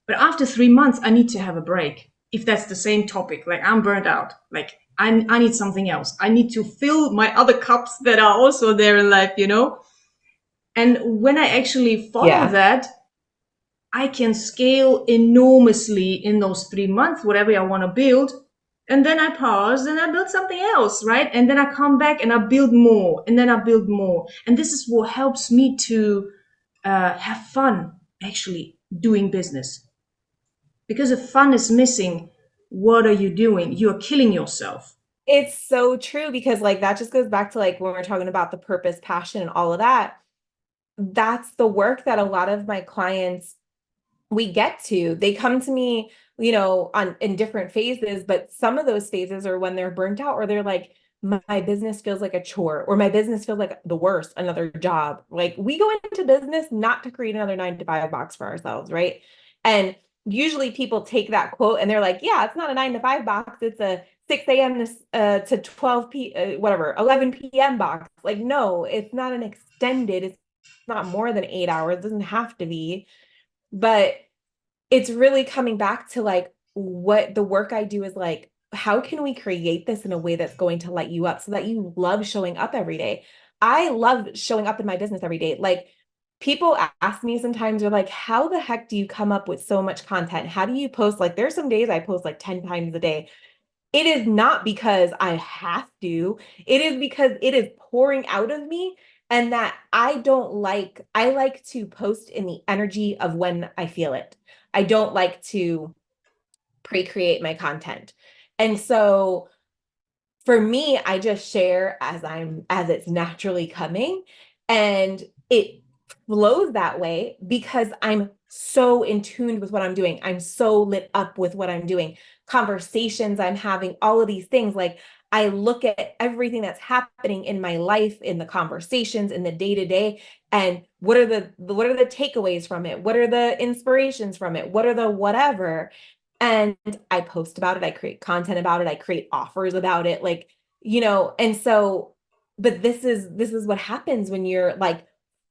But after 3 months, I need to have a break. If that's the same topic, like I'm burnt out, like I need something else. I need to fill my other cups that are also there in life. And when I actually follow Yeah. that, I can scale enormously in those 3 months, whatever I want to build. And then I pause and I build something else, right? And then I come back and I build more and then I build more. And this is what helps me to have fun actually doing business. Because if fun is missing, what are you doing? You're killing yourself. It's so true because like that just goes back to like when we're talking about the purpose, passion, and all of that. That's the work that a lot of my clients we get to. They come to me, on in different phases, but some of those phases are when they're burnt out or they're like, my business feels like a chore or my business feels like the worst, another job. Like we go into business not to create another 9 to 5 box for ourselves, right? And usually people take that quote and they're like, yeah, it's not a 9 to 5 box, it's a 6 a.m. to 12 whatever, 11 p.m. box. Like, no, it's not an extended, it's not more than 8 hours, it doesn't have to be. But it's really coming back to like what the work I do is like, how can we create this in a way that's going to light you up so that you love showing up every day? I love showing up in my business every day. Like people ask me sometimes, they're like, how the heck do you come up with so much content? How do you post? Like there's some days I post like 10 times a day. It is not because I have to. It is because it is pouring out of me and that I like to post in the energy of when I feel it. I don't like to pre-create my content. And so for me, I just share as it's naturally coming and it flows that way because I'm so in tune with what I'm doing. I'm so lit up with what I'm doing. Conversations I'm having, all of these things. Like I look at everything that's happening in my life, in the conversations, in the day to day, and what are the takeaways from it? What are the inspirations from it? What are the whatever? And I post about it, I create content about it, I create offers about it, like, and so, but this is what happens when you're like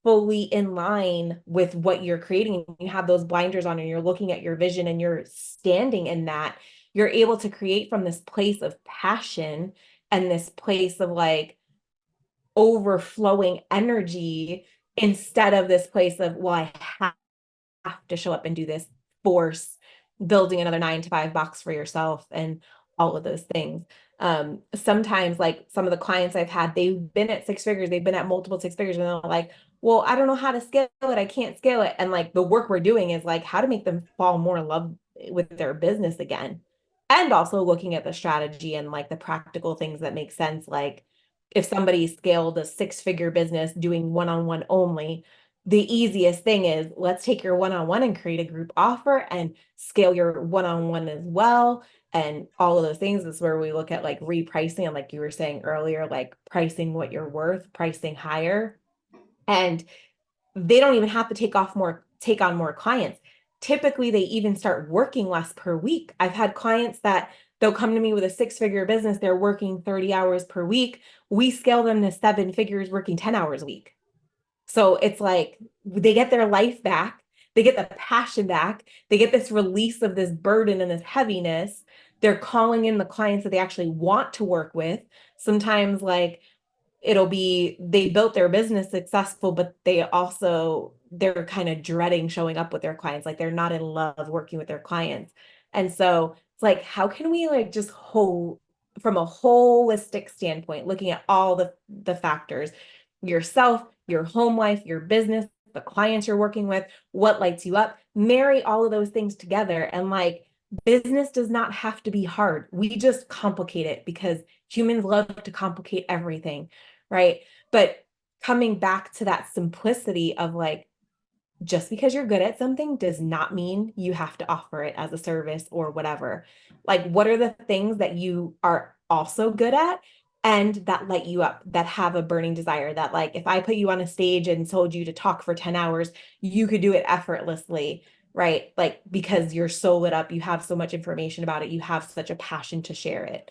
fully in line with what you're creating. You have those blinders on and you're looking at your vision and you're standing in that. You're able to create from this place of passion and this place of like overflowing energy instead of this place of, well, I have to show up and do this, force building another 9 to 5 box for yourself and all of those things. Sometimes like some of the clients I've had, they've been at 6 figures, they've been at multiple 6 figures, and they're like, well, I don't know how to scale it. I can't scale it. And like the work we're doing is like how to make them fall more in love with their business again. And also looking at the strategy and like the practical things that make sense. Like if somebody scaled a 6 figure business doing one-on-one only, the easiest thing is let's take your one-on-one and create a group offer and scale your one-on-one as well. And all of those things is where we look at like repricing and like you were saying earlier, like pricing what you're worth, pricing higher. And they don't even have to take on more clients. Typically, they even start working less per week. I've had clients that they'll come to me with a 6 figure business, they're working 30 hours per week. We scale them to 7 figures working 10 hours a week. So it's like they get their life back, they get the passion back, they get this release of this burden and this heaviness. they're calling in the clients that they actually want to work with. Sometimes like it'll be they built their business successful, but they're kind of dreading showing up with their clients. Like they're not in love working with their clients. And so it's like, how can we like just whole from a holistic standpoint, looking at all the factors, yourself, your home life, your business, the clients you're working with, what lights you up, marry all of those things together. And like business does not have to be hard. We just complicate it because humans love to complicate everything, right? But coming back to that simplicity of like, just because you're good at something does not mean you have to offer it as a service or whatever. Like, what are the things that you are also good at and that light you up, that have a burning desire? That, like, if I put you on a stage and told you to talk for 10 hours, you could do it effortlessly, right? Like, because you're so lit up, you have so much information about it, you have such a passion to share it.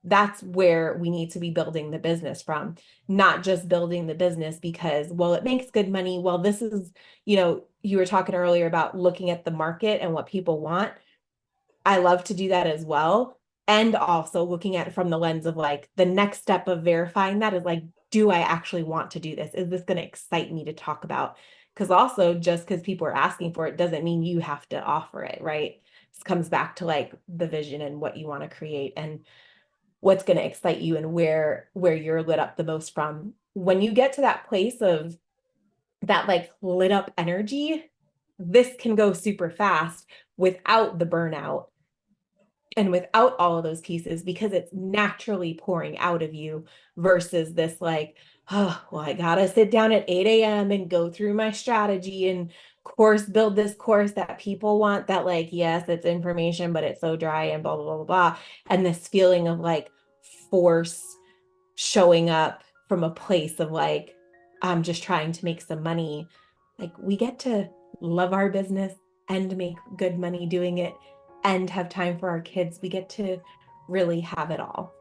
That's where we need to be building the business from, not just building the business because, well, it makes good money. Well, this is, you were talking earlier about looking at the market and what people want. I love to do that as well. And also looking at it from the lens of like the next step of verifying that is like, do I actually want to do this? Is this going to excite me to talk about? Because also, just because people are asking for it doesn't mean you have to offer it, right? This comes back to like the vision and what you want to create and what's going to excite you and where you're lit up the most from. When you get to that place of that like lit up energy, this can go super fast without the burnout and without all of those pieces because it's naturally pouring out of you versus this like, oh, well, I gotta sit down at 8 a.m. and go through my strategy and build this course that people want that like, yes, it's information, but it's so dry and blah, blah, blah, blah, blah. And this feeling of like force showing up from a place of like, I'm just trying to make some money. Like we get to love our business and make good money doing it and have time for our kids. We get to really have it all.